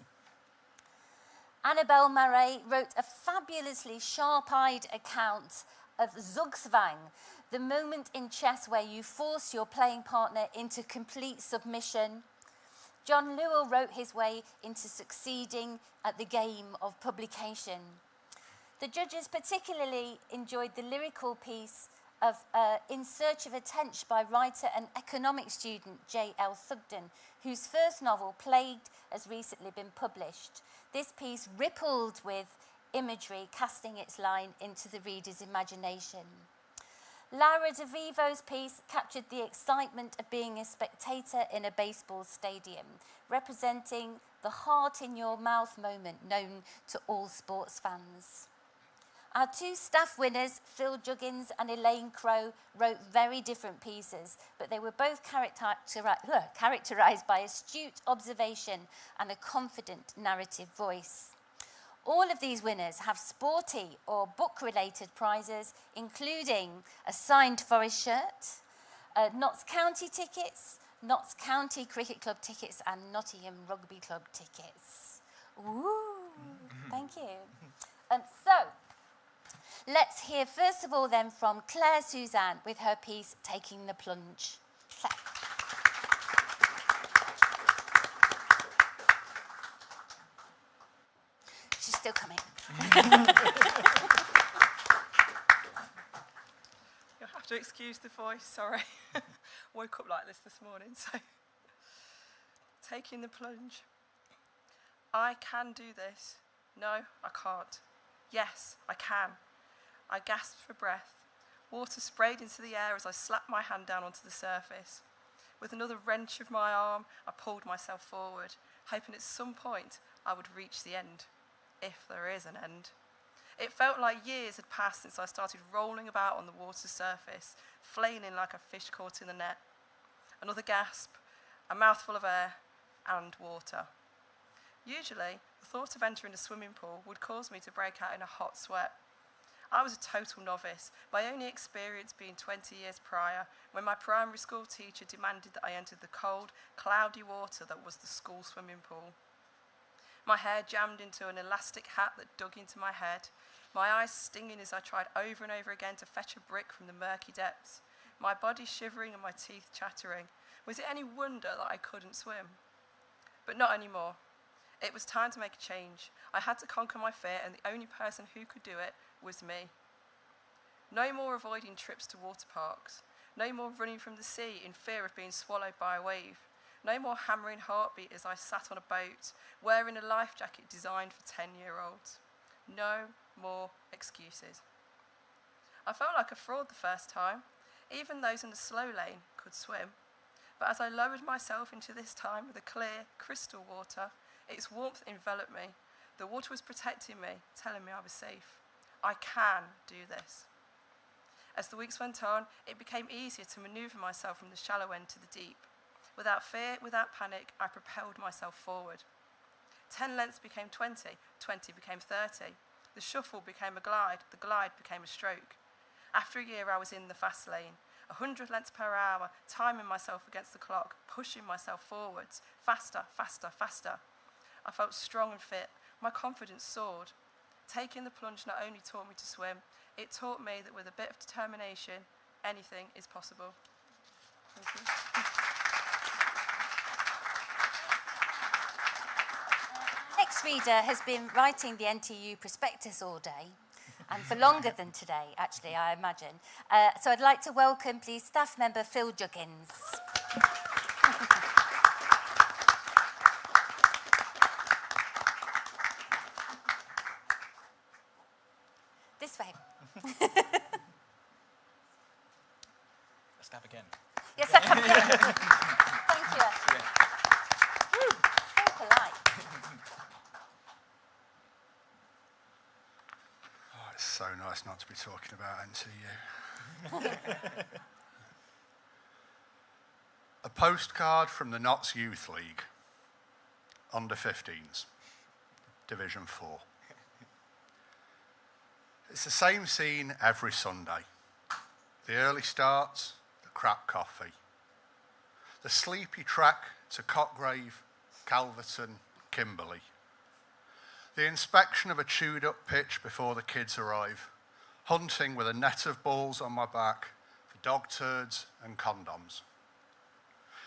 Annabelle Murray wrote a fabulously sharp-eyed account of Zugzwang, the moment in chess where you force your playing partner into complete submission. John Lewell wrote his way into succeeding at the game of publication. The judges particularly enjoyed the lyrical piece of In Search of a Tench by writer and economics student J.L. Sugden, whose first novel, Plagued, has recently been published. This piece rippled with imagery, casting its line into the reader's imagination. Laura De Vivo's piece captured the excitement of being a spectator in a baseball stadium, representing the heart-in-your-mouth moment known to all sports fans. Our two staff winners, Phil Juggins and Elaine Crowe, wrote very different pieces, but they were both characterised by astute observation and a confident narrative voice. All of these winners have sporty or book-related prizes, including a signed Forest shirt, Notts County tickets, Notts County Cricket Club tickets, and Nottingham Rugby Club tickets. Ooh, thank you. So, let's hear first of all then from Claire Suzanne with her piece, Taking the Plunge. Claire. She's still coming. You'll have to excuse the voice, sorry. Woke up like this morning, so. Taking the plunge. I can do this. No, I can't. Yes, I can. I gasped for breath. Water sprayed into the air as I slapped my hand down onto the surface. With another wrench of my arm, I pulled myself forward, hoping at some point I would reach the end. If there is an end. It felt like years had passed since I started rolling about on the water's surface, flailing like a fish caught in the net. Another gasp, a mouthful of air, and water. Usually, the thought of entering a swimming pool would cause me to break out in a hot sweat. I was a total novice, my only experience being 20 years prior, when my primary school teacher demanded that I entered the cold, cloudy water that was the school swimming pool. My hair jammed into an elastic hat that dug into my head, my eyes stinging as I tried over and over again to fetch a brick from the murky depths, my body shivering and my teeth chattering. Was it any wonder that I couldn't swim? But not anymore. It was time to make a change. I had to conquer my fear, and the only person who could do it was me. No more avoiding trips to water parks. No more running from the sea in fear of being swallowed by a wave. No more hammering heartbeat as I sat on a boat, wearing a life jacket designed for 10-year-olds. No more excuses. I felt like a fraud the first time. Even those in the slow lane could swim. But as I lowered myself into this time with the clear, crystal water, its warmth enveloped me. The water was protecting me, telling me I was safe. I can do this. As the weeks went on, it became easier to maneuver myself from the shallow end to the deep. Without fear, without panic, I propelled myself forward. 10 lengths became 20, 20 became 30. The shuffle became a glide, the glide became a stroke. After a year, I was in the fast lane, 100 lengths per hour, timing myself against the clock, pushing myself forwards, faster, faster, faster. I felt strong and fit. My confidence soared. Taking the plunge not only taught me to swim, it taught me that with a bit of determination, anything is possible. Thank you. Next reader has been writing the NTU prospectus all day, and for longer than today, actually, I imagine. So I'd like to welcome, please, staff member Phil Juggins. This way. Let's snap again. Yes, I can. Thank you. not to be talking about NCU. A postcard from the Notts Youth League, under 15s, Division 4. It's the same scene every Sunday. The early starts, the crap coffee. The sleepy trek to Cotgrave, Calverton, Kimberley. The inspection of a chewed up pitch before the kids arrive. Hunting with a net of balls on my back for dog turds and condoms.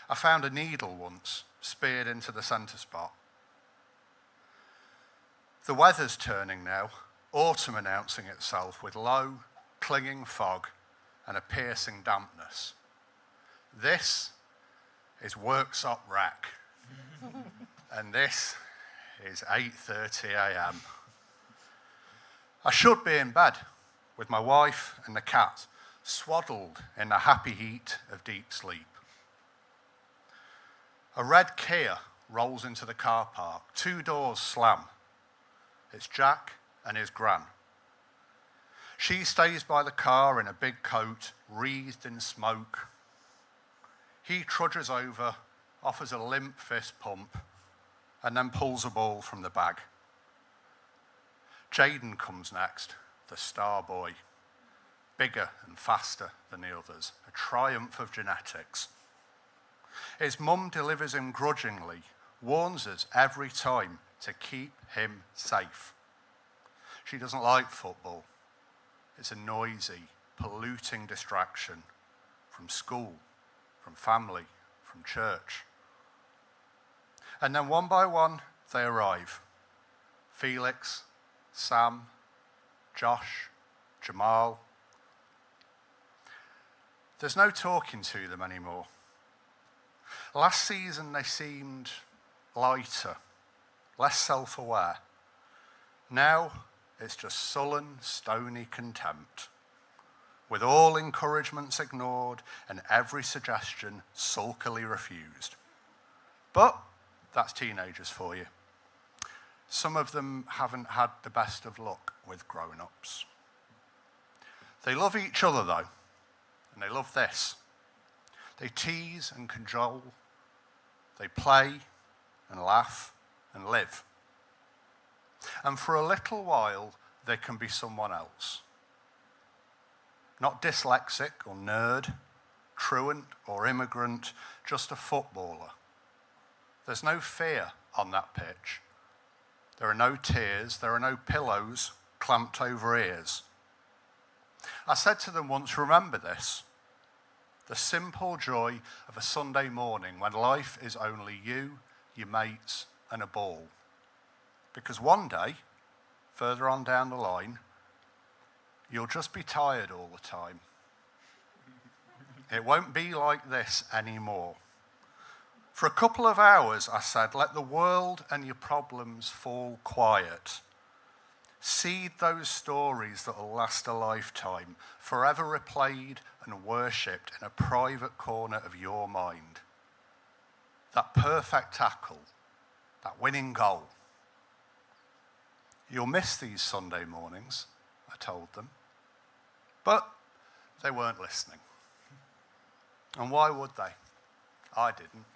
I found a needle once, speared into the centre spot. The weather's turning now, autumn announcing itself with low, clinging fog and a piercing dampness. This is Worksop Rec. And this is 8:30 a.m. I should be in bed with my wife and the cat, swaddled in the happy heat of deep sleep. A red Kia rolls into the car park. 2 doors slam. It's Jack and his gran. She stays by the car in a big coat, wreathed in smoke. He trudges over, offers a limp fist pump, and then pulls a ball from the bag. Jaden comes next, the star boy. Bigger and faster than the others, a triumph of genetics. His mum delivers him grudgingly, warns us every time to keep him safe. She doesn't like football. It's a noisy, polluting distraction from school, from family, from church. And then one by one, they arrive. Felix, Sam, Josh, Jamal. There's no talking to them anymore. Last season, they seemed lighter, less self-aware. Now, it's just sullen, stony contempt, with all encouragements ignored and every suggestion sulkily refused. But that's teenagers for you. Some of them haven't had the best of luck with grown-ups. They love each other, though, and they love this. They tease and cajole. They play and laugh and live. And for a little while, they can be someone else. Not dyslexic or nerd, truant or immigrant, just a footballer. There's no fear on that pitch. There are no tears, there are no pillows clamped over ears. I said to them once, remember this, the simple joy of a Sunday morning when life is only you, your mates, and a ball. Because one day, further on down the line, you'll just be tired all the time. It won't be like this anymore. For a couple of hours, I said, let the world and your problems fall quiet. Seed those stories that will last a lifetime, forever replayed and worshipped in a private corner of your mind. That perfect tackle, that winning goal. You'll miss these Sunday mornings, I told them. But they weren't listening. And why would they? I didn't.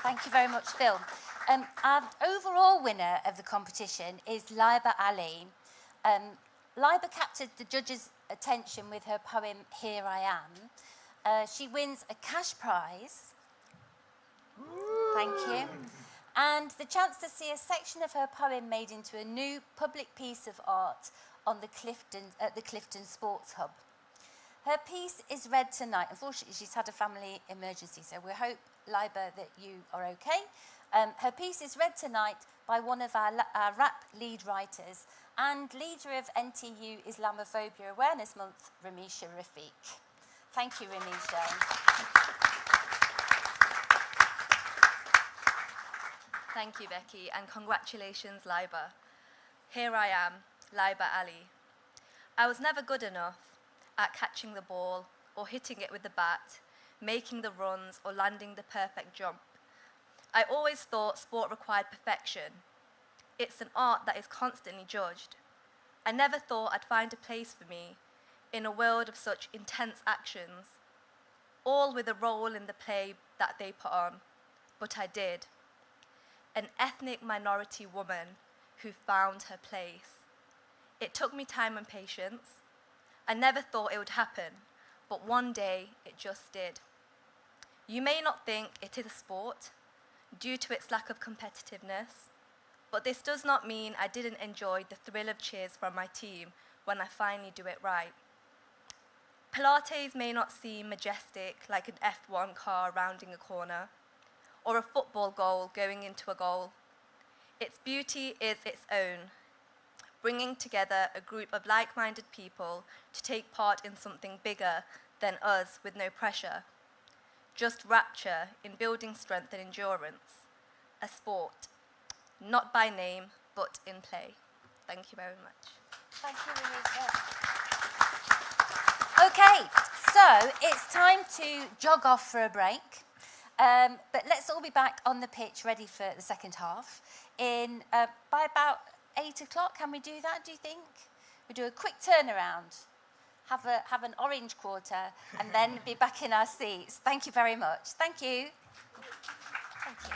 Thank you very much, Phil. Our overall winner of the competition is Liba Ali. Liba captured the judges' attention with her poem, Here I Am. She wins a cash prize. Thank you. And the chance to see a section of her poem made into a new public piece of art on at the Clifton Sports Hub. Her piece is read tonight. Unfortunately, she's had a family emergency, so we hope, Liba, that you are okay. Her piece is read tonight by one of our rap lead writers and leader of NTU Islamophobia Awareness Month, Ramisha Rafiq. Thank you, Ramisha. Thank you, Becky, and congratulations, Liba. Here I am, Liba Ali. I was never good enough at catching the ball or hitting it with the bat, making the runs or landing the perfect jump. I always thought sport required perfection. It's an art that is constantly judged. I never thought I'd find a place for me in a world of such intense actions, all with a role in the play that they put on, but I did. An ethnic minority woman who found her place. It took me time and patience. I never thought it would happen, but one day it just did. You may not think it is a sport due to its lack of competitiveness, but this does not mean I didn't enjoy the thrill of cheers from my team when I finally do it right. Pilates may not seem majestic like an F1 car rounding a corner, or a football goal going into a goal. Its beauty is its own, bringing together a group of like-minded people to take part in something bigger than us with no pressure. Just rapture in building strength and endurance. A sport, not by name, but in play. Thank you very much. Thank you, Louisa. Okay, so it's time to jog off for a break. But let's all be back on the pitch ready for the second half by about 8 o'clock. Can we do that, do you think? We do a quick turnaround, have an orange quarter, and then be back in our seats. Thank you very much. Thank you. Thank you.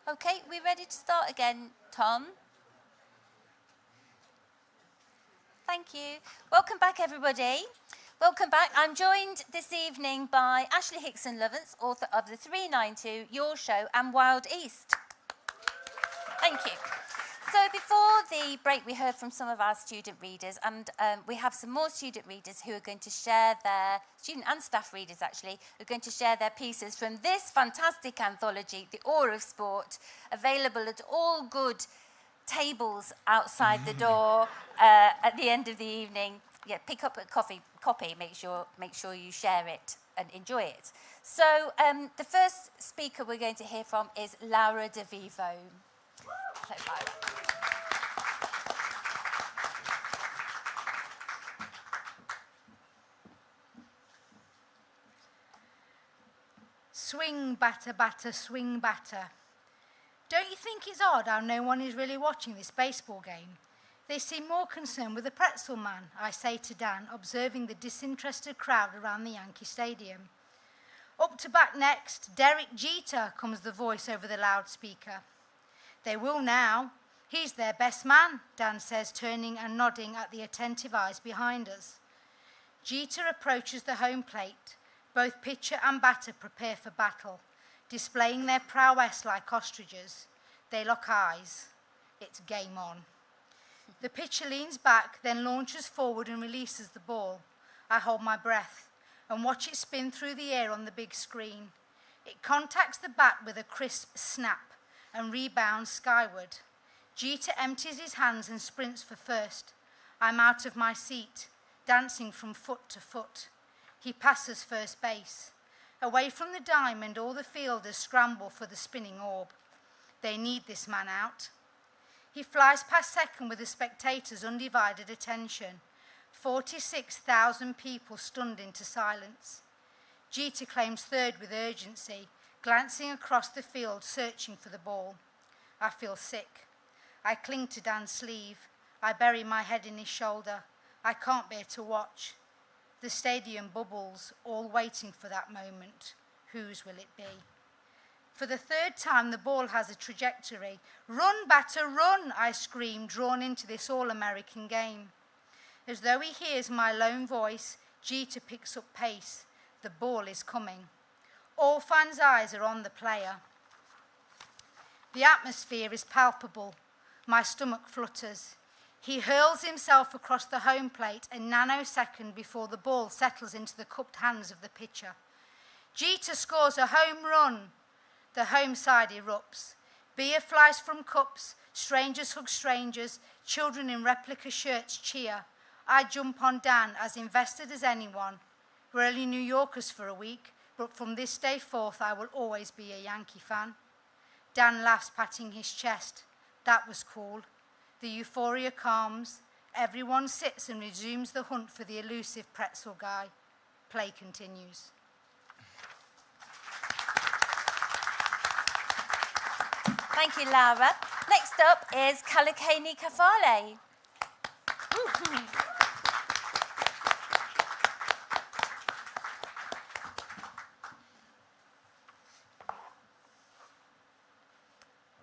Okay, we ready to start again, Tom? Thank you. Welcome back, everybody. Welcome back. I'm joined this evening by Ashley Hickson-Lovence, author of The 392, Your Show, and Wild East. Thank you. So before the break, we heard from some of our student readers, and we have some more student readers who are going to share their, student and staff readers actually, are going to share their pieces from this fantastic anthology, The Awe of Sport, available at all good tables outside the door at the end of the evening. Yeah, pick up a copy, make sure you share it and enjoy it. So the first speaker we're going to hear from is Laura De Vivo. Hello, Laura. Swing, batter, batter, swing, batter. Don't you think it's odd how no one is really watching this baseball game? They seem more concerned with the pretzel man, I say to Dan, observing the disinterested crowd around the Yankee Stadium. Up to bat next, Derek Jeter, comes the voice over the loudspeaker. They will now. He's their best man, Dan says, turning and nodding at the attentive eyes behind us. Jeter approaches the home plate. Both pitcher and batter prepare for battle, displaying their prowess like ostriches. They lock eyes. It's game on. The pitcher leans back, then launches forward and releases the ball. I hold my breath and watch it spin through the air on the big screen. It contacts the bat with a crisp snap and rebounds skyward. Jeter empties his hands and sprints for first. I'm out of my seat, dancing from foot to foot. He passes first base. Away from the diamond, all the fielders scramble for the spinning orb. They need this man out. He flies past second with the spectators' undivided attention. 46,000 people stunned into silence. Jeter claims third with urgency, glancing across the field, searching for the ball. I feel sick. I cling to Dan's sleeve. I bury my head in his shoulder. I can't bear to watch. The stadium bubbles, all waiting for that moment. Whose will it be? For the third time, the ball has a trajectory. Run, batter, run, I scream, drawn into this all-American game. As though he hears my lone voice, Jeter picks up pace. The ball is coming. All fans' eyes are on the player. The atmosphere is palpable. My stomach flutters. He hurls himself across the home plate a nanosecond before the ball settles into the cupped hands of the pitcher. Jeter scores a home run. The home side erupts. Beer flies from cups. Strangers hug strangers. Children in replica shirts cheer. I jump on Dan, as invested as anyone. We're only New Yorkers for a week, but from this day forth I will always be a Yankee fan. Dan laughs, patting his chest. That was cool. The euphoria calms. Everyone sits and resumes the hunt for the elusive pretzel guy. Play continues. Thank you, Laura. Next up is Kalakani Kafale.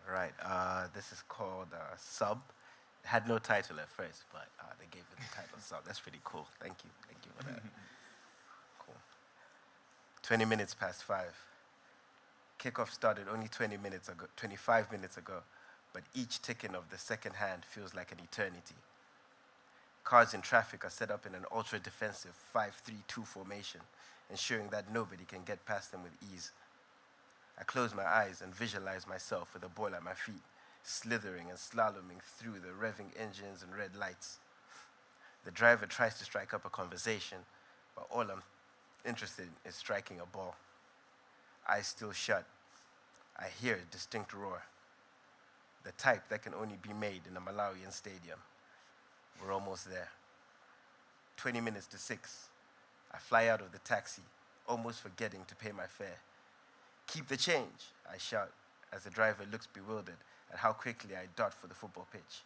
Right, this is called Sub. It had no title at first, but they gave it the title Sub. That's pretty cool. Thank you for that. Cool. 20 minutes past 5. Kickoff started only 25 minutes ago, but each ticking of the second hand feels like an eternity. Cars in traffic are set up in an ultra-defensive 5-3-2 formation, ensuring that nobody can get past them with ease. I close my eyes and visualize myself with a ball at my feet, slithering and slaloming through the revving engines and red lights. The driver tries to strike up a conversation, but all I'm interested in is striking a ball. Eyes still shut. I hear a distinct roar, the type that can only be made in a Malawian stadium. We're almost there. 20 minutes to 6. I fly out of the taxi, almost forgetting to pay my fare. Keep the change, I shout, as the driver looks bewildered at how quickly I dart for the football pitch.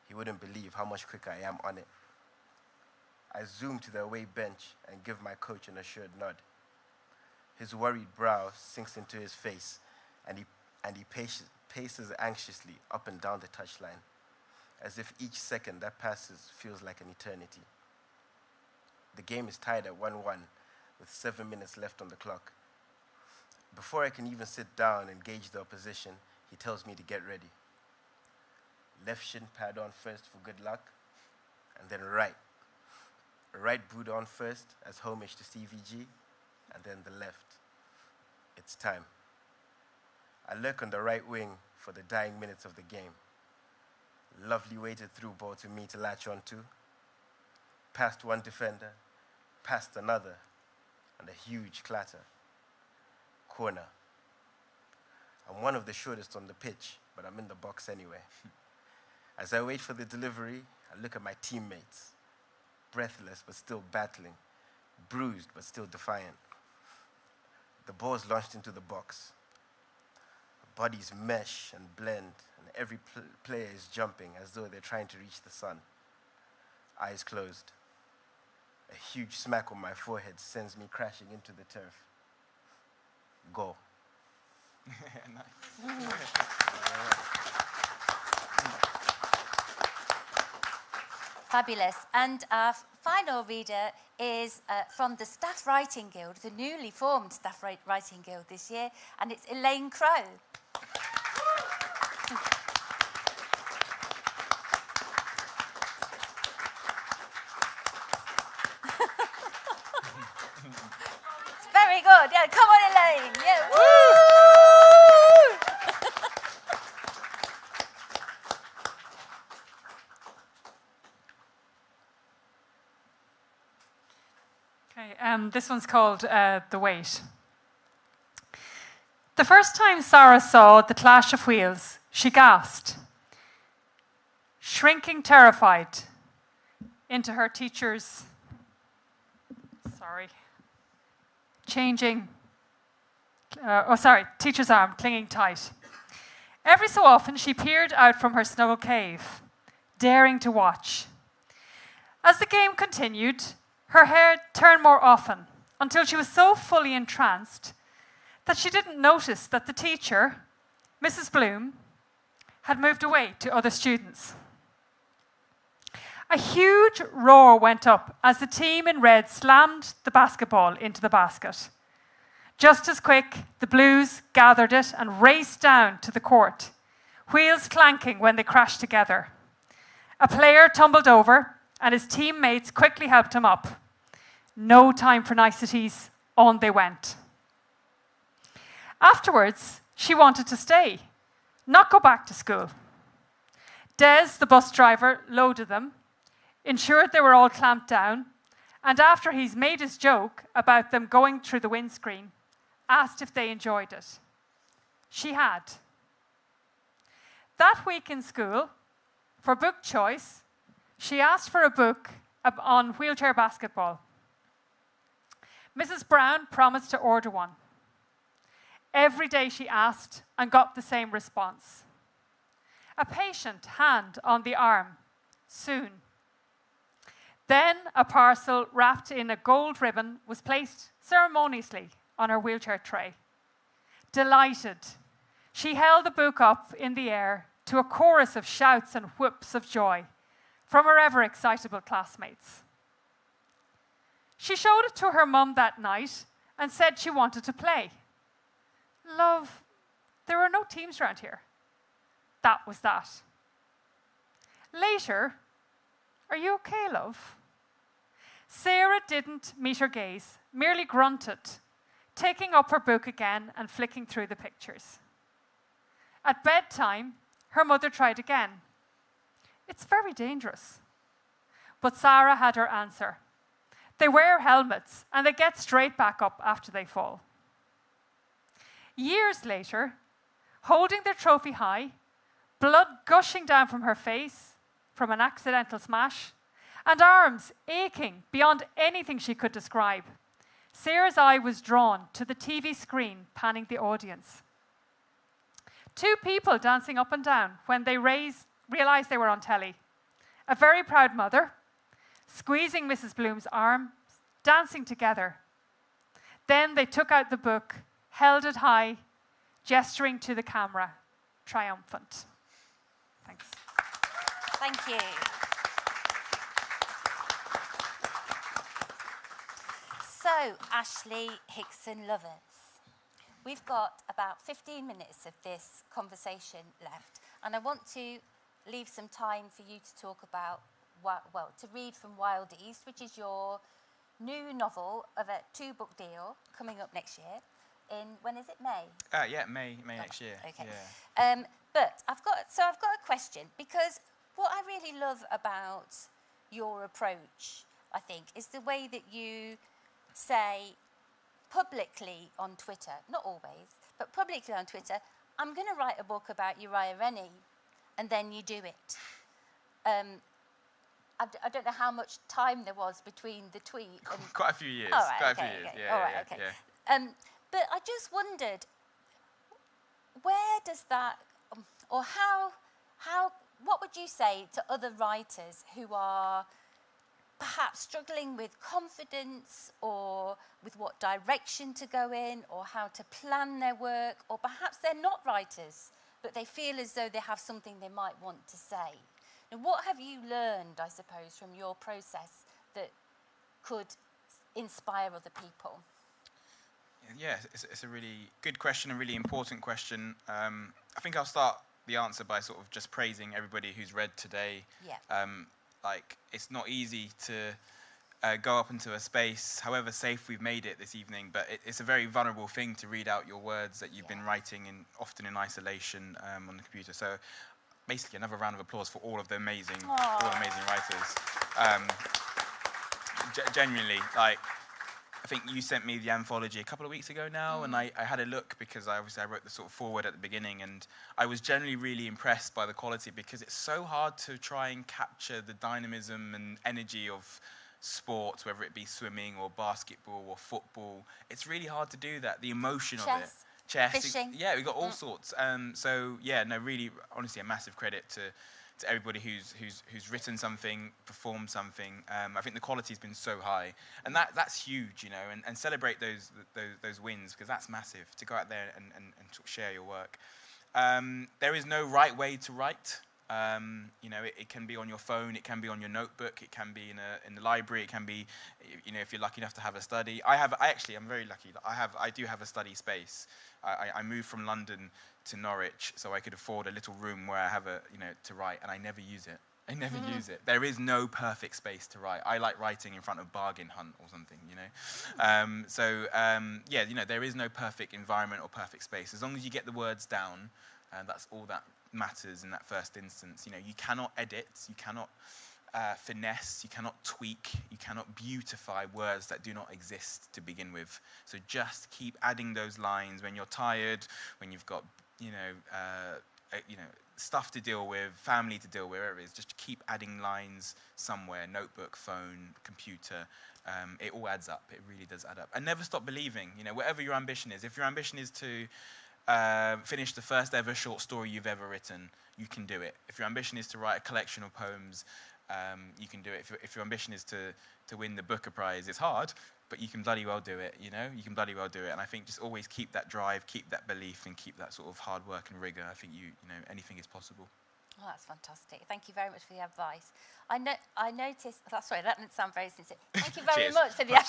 He wouldn't believe how much quicker I am on it. I zoom to the away bench and give my coach an assured nod. His worried brow sinks into his face, and and he paces anxiously up and down the touchline, as if each second that passes feels like an eternity. The game is tied at 1-1, with 7 minutes left on the clock. Before I can even sit down and gauge the opposition, he tells me to get ready. Left shin pad on first for good luck, and then right. Right boot on first as homage to CVG, and then the left. It's time. I lurk on the right wing for the dying minutes of the game. Lovely weighted through ball to me to latch onto. Past one defender, past another, and a huge clatter. Corner. I'm one of the shortest on the pitch, but I'm in the box anyway. As I wait for the delivery, I look at my teammates, breathless but still battling, bruised but still defiant. The ball is launched into the box. Bodies mesh and blend, and every player is jumping as though they're trying to reach the sun. Eyes closed. A huge smack on my forehead sends me crashing into the turf. Goal. Fabulous. And our final reader is from the Staff Writing Guild, the newly formed Staff Writing Guild this year, and it's Elaine Crowe. It's very good. Yeah, come on, Elaine. Yeah. Woo! Okay, this one's called The Wait. The first time Sarah saw the clash of wheels, she gasped, shrinking terrified into her teacher's, teacher's arm clinging tight. Every so often she peered out from her snuggle cave, daring to watch. As the game continued, her head turned more often until she was so fully entranced that she didn't notice that the teacher, Mrs. Bloom, had moved away to other students. A huge roar went up as the team in red slammed the basketball into the basket. Just as quick, the Blues gathered it and raced down to the court, wheels clanking when they crashed together. A player tumbled over and his teammates quickly helped him up. No time for niceties, on they went. Afterwards, she wanted to stay, not go back to school. Des, the bus driver, loaded them, ensured they were all clamped down, and after he's made his joke about them going through the windscreen, asked if they enjoyed it. She had. That week in school, for book choice, she asked for a book on wheelchair basketball. Mrs. Brown promised to order one. Every day she asked and got the same response. A patient hand on the arm. Soon. Then a parcel wrapped in a gold ribbon was placed ceremoniously on her wheelchair tray. Delighted, she held the book up in the air to a chorus of shouts and whoops of joy from her ever-excitable classmates. She showed it to her mum that night and said she wanted to play. Love, there are no teams around here. That was that. Later, are you okay, love? Sarah didn't meet her gaze, merely grunted, taking up her book again and flicking through the pictures. At bedtime, her mother tried again. It's very dangerous. But Sarah had her answer. They wear helmets and they get straight back up after they fall. Years later, holding their trophy high, blood gushing down from her face from an accidental smash, and arms aching beyond anything she could describe, Sarah's eye was drawn to the TV screen panning the audience. Two people dancing up and down when they realized they were on telly. A very proud mother, squeezing Mrs. Bloom's arm, dancing together. Then they took out the book, held it high, gesturing to the camera, triumphant. Thanks. Thank you. So, Ashley Hickson-Lovence, we've got about 15 minutes of this conversation left, and I want to leave some time for you to talk about, well, to read from Wild East, which is your new novel of a 2-book deal coming up next year. When is it, May? May next year. Okay. Yeah. But I've got a question, because what I really love about your approach, I think, is the way that you say publicly on Twitter, not always, but publicly on Twitter, I'm going to write a book about Uriah Rennie, and then you do it. I don't know how much time there was between the tweet and... Quite a few years. All right, Quite okay, a few years. okay. Yeah, All right, yeah, okay. yeah. But I just wondered, where does that, or what would you say to other writers who are perhaps struggling with confidence, or with what direction to go in, or how to plan their work, or perhaps they're not writers, but they feel as though they have something they might want to say? And what have you learned, I suppose, from your process that could inspire other people? Yeah, it's a really good question, a really important question. I think I'll start the answer by sort of just praising everybody who's read today. Yeah. It's not easy to go up into a space, however safe we've made it this evening, but it's a very vulnerable thing to read out your words that you've been writing, often in isolation on the computer. So basically, another round of applause for all the amazing writers. Genuinely, I think you sent me the anthology a couple of weeks ago now, and I had a look, because I wrote the sort of foreword at the beginning, and I was generally really impressed by the quality, because it's so hard to try and capture the dynamism and energy of sports, whether it be swimming or basketball or football. It's really hard to do that, the emotion of it. Chess, fishing. Yeah, we got all sorts. Really, honestly, a massive credit to everybody who's written something, performed something. I think the quality's been so high, and that's huge, and celebrate those wins, because that's massive, to go out there and sort of share your work. There is no right way to write. It can be on your phone, it can be on your notebook, it can be in the library, it can be, if you're lucky enough to have a study. I'm very lucky. I do have a study space. I moved from London to Norwich, so I could afford a little room where I have to write, and I never use it. I never use it. There is no perfect space to write. I like writing in front of Bargain Hunt or something, there is no perfect environment or perfect space. As long as you get the words down, that's all that matters in that first instance. You cannot edit, you cannot finesse, you cannot tweak, you cannot beautify words that do not exist to begin with. So just keep adding those lines when you're tired, when you've got stuff to deal with, family to deal with, wherever it is. Just keep adding lines somewhere, notebook, phone, computer. It all adds up. It really does add up. And never stop believing. Whatever your ambition is. If your ambition is to finish the first ever short story you've ever written, you can do it. If your ambition is to write a collection of poems, you can do it. If your ambition is to win the Booker Prize, it's hard, but you can bloody well do it, You can bloody well do it. And I think just always keep that drive, keep that belief, and keep that sort of hard work and rigor. I think anything is possible. Oh, that's fantastic. Thank you very much for the advice. I noticed... sorry, that didn't sound very sincere. Thank you very much for the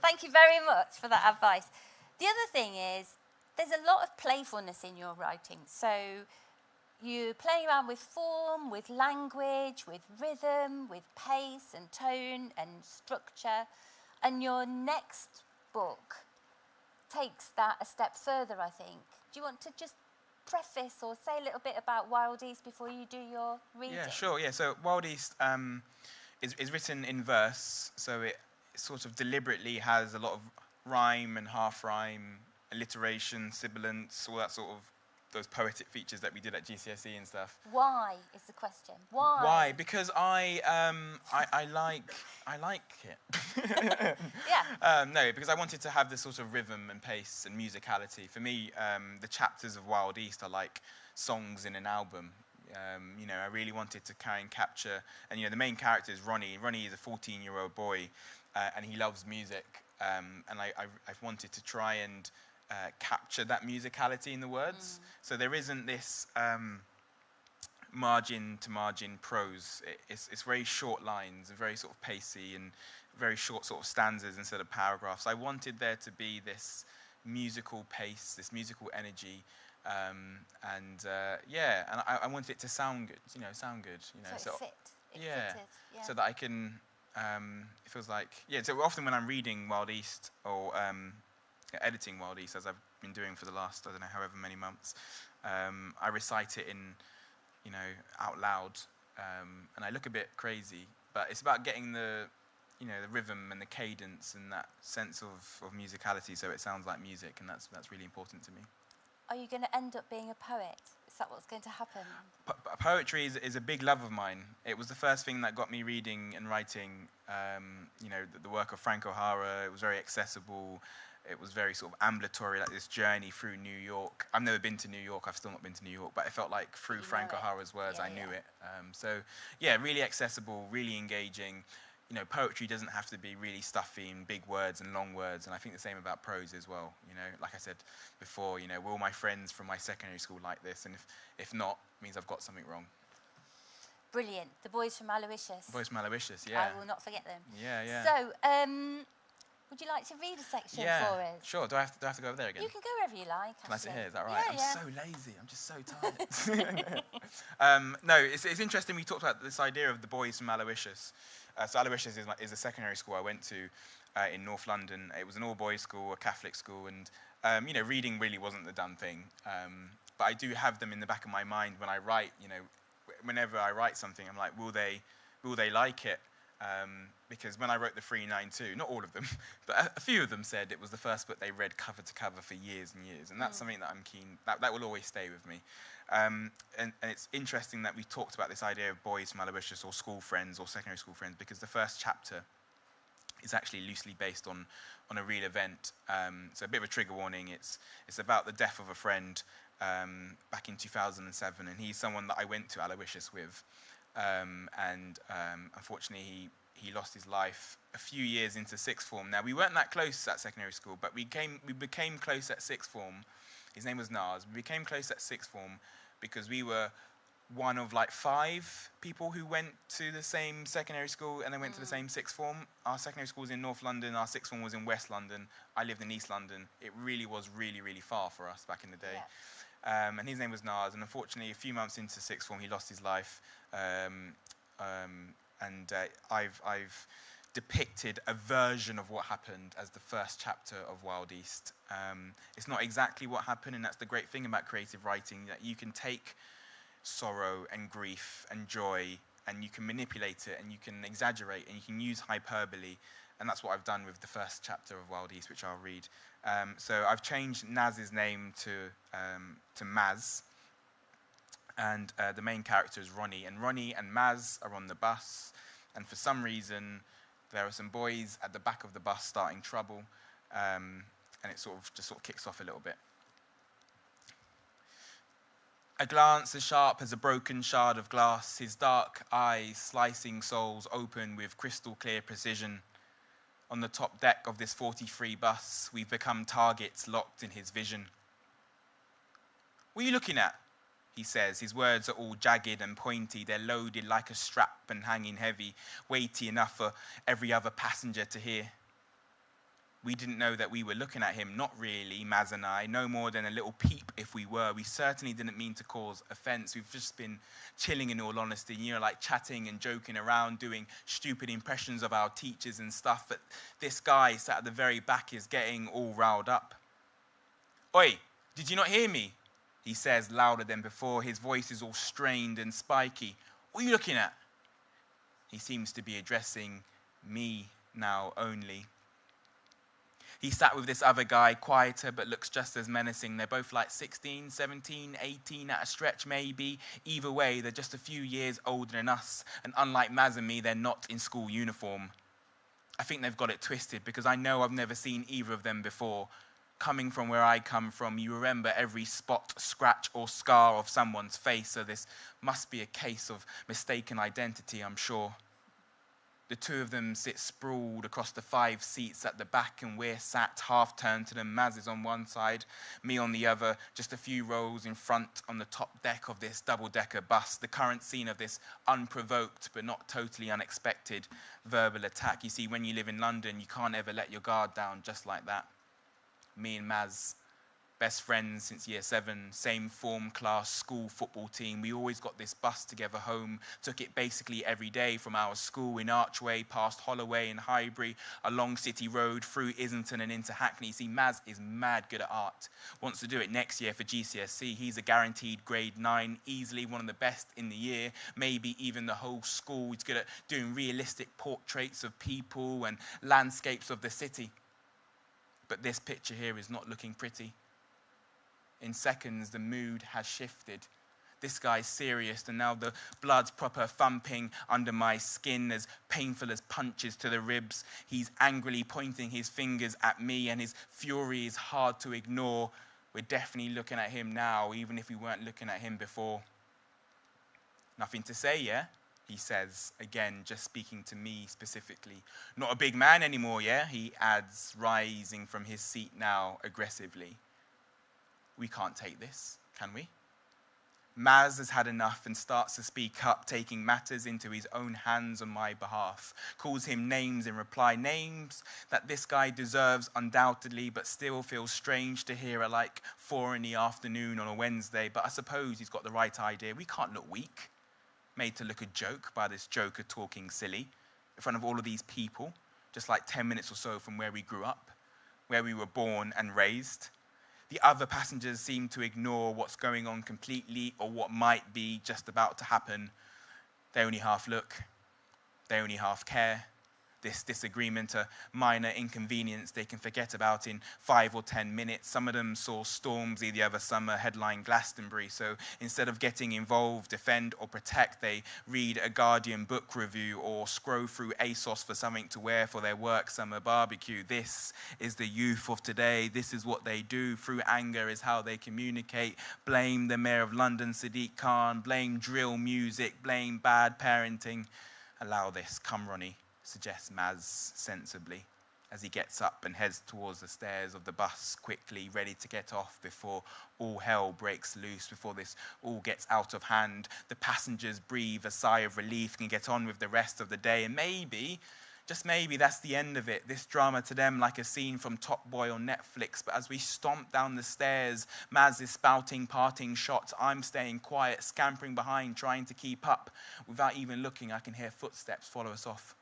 Thank you very much for that advice. The other thing is, there's a lot of playfulness in your writing. So you play around with form, with language, with rhythm, with pace and tone and structure. And your next book takes that a step further, I think. Do you want to just preface or say a little bit about Wild East before you do your reading? Yeah, sure. Yeah, so Wild East is written in verse, so it sort of deliberately has a lot of rhyme and half rhyme, alliteration, sibilance, all that sort of those poetic features that we did at GCSE and stuff. Why is the question? Why? Why? Because I like it. Yeah. No, because I wanted to have this sort of rhythm and pace and musicality. For me, the chapters of Wild East are like songs in an album. I really wanted to try and capture, and the main character is Ronnie. Ronnie is a 14-year-old boy, and he loves music. And I've wanted to try and capture that musicality in the words. So there isn't this margin to margin prose. It's very short lines, very sort of pacey and very short sort of stanzas instead of paragraphs. I wanted there to be this musical pace, this musical energy, and I wanted it to sound good, sound good, So it fit. It fitted. Yeah. so that I can. It feels like So often when I'm reading Wild East or editing Wild East, as I've been doing for the last I don't know however many months, I recite it in out loud, and I look a bit crazy, but it's about getting the the rhythm and the cadence and that sense of musicality, so it sounds like music, and that's really important to me. Are you going to end up being a poet? Is that what's going to happen? Poetry is a big love of mine. It was the first thing that got me reading and writing. The work of Frank O'Hara. It was very accessible. It was very sort of ambulatory, like this journey through New York. I've never been to New York. I've still not been to New York, but it felt like through Frank O'Hara's words, I knew it. Really accessible, really engaging. Poetry doesn't have to be really stuffy and big words and long words, and I think the same about prose as well. Like I said before, will my friends from my secondary school like this? And if not, it means I've got something wrong. Brilliant. The boys from Aloysius. Boys from Aloysius, yeah. I will not forget them. Yeah. So, would you like to read a section for us? Sure. Do I have to go over there again? You can go wherever you like. Can I sit here? Is that right? Yeah, I'm so lazy. I'm just so tired. No, it's interesting. We talked about this idea of the boys from Aloysius. So Aloysius is a secondary school I went to in North London. It was an all-boys school, a Catholic school, and reading really wasn't the done thing. But I do have them in the back of my mind when I write. Whenever I write something, I'm like, will they like it? Because when I wrote the 392, not all of them, but a few of them said it was the first book they read cover to cover for years and years, and that's something that I'm keen, that will always stay with me. And it's interesting that we talked about this idea of boys from Aloysius or school friends or secondary school friends, because the first chapter is actually loosely based on a real event. So a bit of a trigger warning. It's about the death of a friend back in 2007, and he's someone that I went to Aloysius with. Unfortunately, he lost his life a few years into sixth form. Now, we weren't that close at secondary school, but we became close at sixth form. His name was Nars. We became close at sixth form because we were one of like 5 people who went to the same secondary school and then went to the same sixth form. Our secondary school was in North London. Our sixth form was in West London. I lived in East London. It really was really, really far for us back in the day. Yeah. And his name was Nars. And unfortunately, a few months into sixth form, he lost his life. I've depicted a version of what happened as the first chapter of Wild East. It's not exactly what happened, and that's the great thing about creative writing, that you can take sorrow and grief and joy and you can manipulate it and you can exaggerate and you can use hyperbole, and that's what I've done with the first chapter of Wild East, which I'll read. So I've changed Naz's name to Maz. And the main character is Ronnie. And Ronnie and Maz are on the bus. And for some reason, there are some boys at the back of the bus starting trouble. And it sort of kicks off a little bit. A glance as sharp as a broken shard of glass, his dark eyes slicing souls open with crystal clear precision. On the top deck of this 43 bus, we've become targets locked in his vision. What are you looking at? He says. His words are all jagged and pointy. They're loaded like a strap and hanging heavy, weighty enough for every other passenger to hear. We didn't know that we were looking at him, not really, Maz and I, no more than a little peep if we were. We certainly didn't mean to cause offence. We've just been chilling, in all honesty, like chatting and joking around, doing stupid impressions of our teachers and stuff, but this guy sat at the very back is getting all riled up. Oi, did you not hear me? He says, louder than before. His voice is all strained and spiky. What are you looking at? He seems to be addressing me now only. He sat with this other guy, quieter, but looks just as menacing. They're both like 16, 17, 18 at a stretch, maybe. Either way, they're just a few years older than us. And unlike Maz and me, they're not in school uniform. I think they've got it twisted because I know I've never seen either of them before. Coming from where I come from, you remember every spot, scratch, or scar of someone's face, so this must be a case of mistaken identity, I'm sure. The two of them sit sprawled across the 5 seats at the back, and we're sat half turned to them. Maz is on one side, me on the other, just a few rows in front on the top deck of this double-decker bus. The current scene of this unprovoked but not totally unexpected verbal attack. You see, when you live in London, you can't ever let your guard down just like that. Me and Maz, best friends since year 7, same form class school football team. We always got this bus together home, took it basically every day from our school in Archway, past Holloway and Highbury, along City Road, through Islington and into Hackney. See, Maz is mad good at art. Wants to do it next year for GCSE. He's a guaranteed grade 9, easily one of the best in the year, maybe even the whole school. He's good at doing realistic portraits of people and landscapes of the city. But this picture here is not looking pretty. In seconds, the mood has shifted. This guy's serious, and now the blood's proper thumping under my skin, as painful as punches to the ribs. He's angrily pointing his fingers at me, and his fury is hard to ignore. We're definitely looking at him now, even if we weren't looking at him before. Nothing to say, yeah? He says, again, just speaking to me specifically. Not a big man anymore, yeah? He adds, rising from his seat now aggressively. We can't take this, can we? Maz has had enough and starts to speak up, taking matters into his own hands on my behalf. Calls him names in reply, names that this guy deserves undoubtedly, but still feels strange to hear at like 4 in the afternoon on a Wednesday. But I suppose he's got the right idea. We can't look weak, made to look a joke by this joker talking silly in front of all of these people, just like 10 minutes or so from where we grew up, where we were born and raised. The other passengers seem to ignore what's going on completely, or what might be just about to happen. They only half look. They only half care. This disagreement, a minor inconvenience they can forget about in 5 or 10 minutes. Some of them saw Stormzy the other summer headline Glastonbury, so instead of getting involved, defend or protect, they read a Guardian book review or scroll through ASOS for something to wear for their work summer barbecue. This is the youth of today. This is what they do. Through anger is how they communicate. Blame the Mayor of London, Sadiq Khan. Blame drill music. Blame bad parenting. Allow this. Come, Ronnie, suggests Maz sensibly, as he gets up and heads towards the stairs of the bus, quickly ready to get off before all hell breaks loose, before this all gets out of hand. The passengers breathe a sigh of relief and get on with the rest of the day, and maybe, just maybe, that's the end of it. This drama to them like a scene from Top Boy on Netflix. But as we stomp down the stairs, Maz is spouting parting shots. I'm staying quiet, scampering behind, trying to keep up. Without even looking, I can hear footsteps follow us off.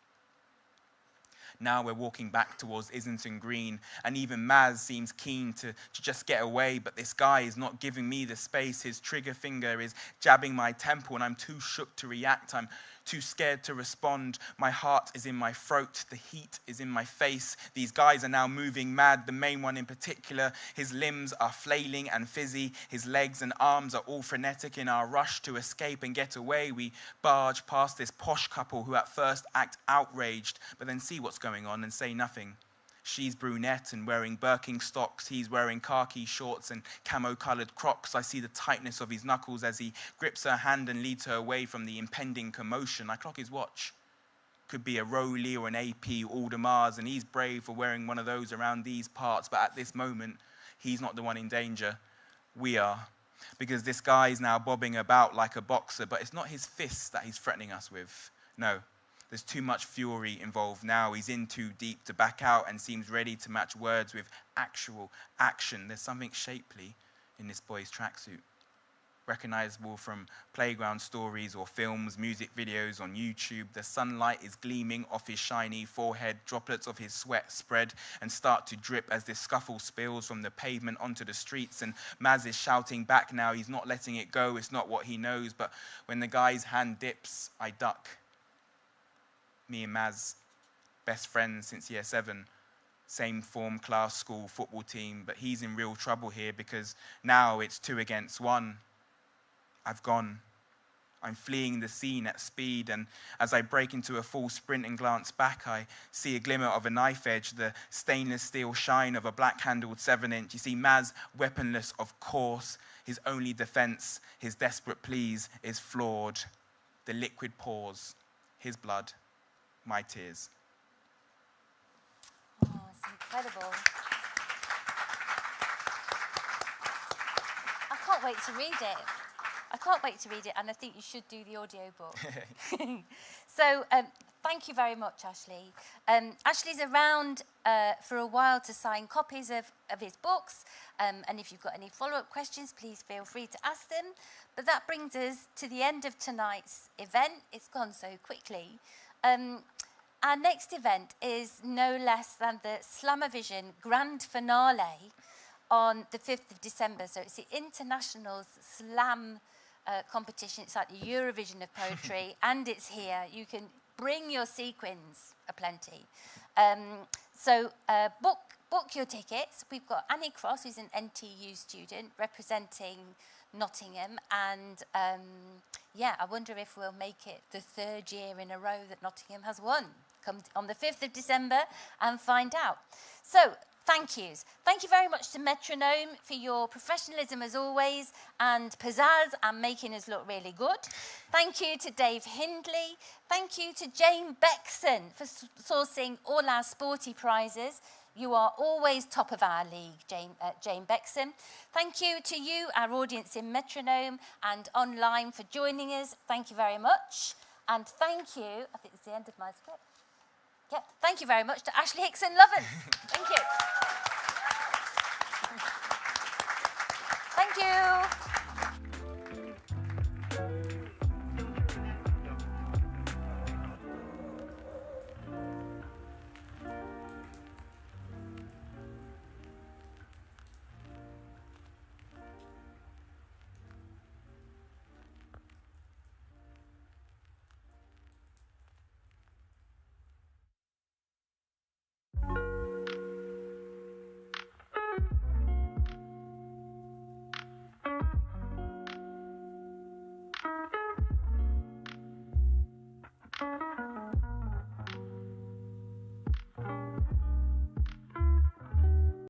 Now we're walking back towards Islington Green, and even Maz seems keen to just get away, but this guy is not giving me the space. His trigger finger is jabbing my temple, and I'm too shook to react. I'm too scared to respond. My heart is in my throat. The heat is in my face. These guys are now moving mad. The main one in particular, his limbs are flailing and fizzy. His legs and arms are all frenetic in our rush to escape and get away. We barge past this posh couple who at first act outraged, but then see what's going on and say nothing. She's brunette and wearing Birkenstocks. He's wearing khaki shorts and camo-coloured Crocs. I see the tightness of his knuckles as he grips her hand and leads her away from the impending commotion. I clock his watch. Could be a Rollie or an AP Audemars, and he's brave for wearing one of those around these parts. But at this moment, he's not the one in danger. We are. Because this guy's now bobbing about like a boxer, but it's not his fists that he's threatening us with. No. There's too much fury involved now. He's in too deep to back out and seems ready to match words with actual action. There's something shapely in this boy's tracksuit, recognizable from playground stories or films, music videos on YouTube. The sunlight is gleaming off his shiny forehead. Droplets of his sweat spread and start to drip as this scuffle spills from the pavement onto the streets. And Maz is shouting back now. He's not letting it go. It's not what he knows. But when the guy's hand dips, I duck. Me and Maz, best friends since year 7, same form class school football team, but he's in real trouble here because now it's 2 against 1. I've gone. I'm fleeing the scene at speed, and as I break into a full sprint and glance back, I see a glimmer of a knife edge, the stainless steel shine of a black-handled 7-inch. You see Maz, weaponless, of course. His only defense, his desperate pleas, is flawed. The liquid pours. His blood. my tears. Oh, it's incredible. I can't wait to read it. I can't wait to read it, and I think you should do the audiobook. So, thank you very much, Ashley. Ashley's around for a while to sign copies of his books, and if you've got any follow-up questions, please feel free to ask them. But that brings us to the end of tonight's event. It's gone so quickly. Our next event is no less than the Slamavision Grand Finale on the 5th of December. So it's the International Slam competition. It's like the Eurovision of poetry, and it's here. You can bring your sequins aplenty. So book your tickets. We've got Annie Cross, who's an NTU student representing Nottingham, and yeah, I wonder if we'll make it the 3rd year in a row that Nottingham has won. Come on the 5th of December and find out. So, thank yous. Thank you very much to Metronome for your professionalism as always, and pizzazz and making us look really good. Thank you to Dave Hindley. Thank you to Jane Beckson for sourcing all our sporty prizes. You are always top of our league, Jane Beckson. Thank you to you, our audience in Metronome and online, for joining us. Thank you very much. And thank you, I think it's the end of my script. Yeah, thank you very much to Ashley Hickson-Lovence. Thank you. Thank you.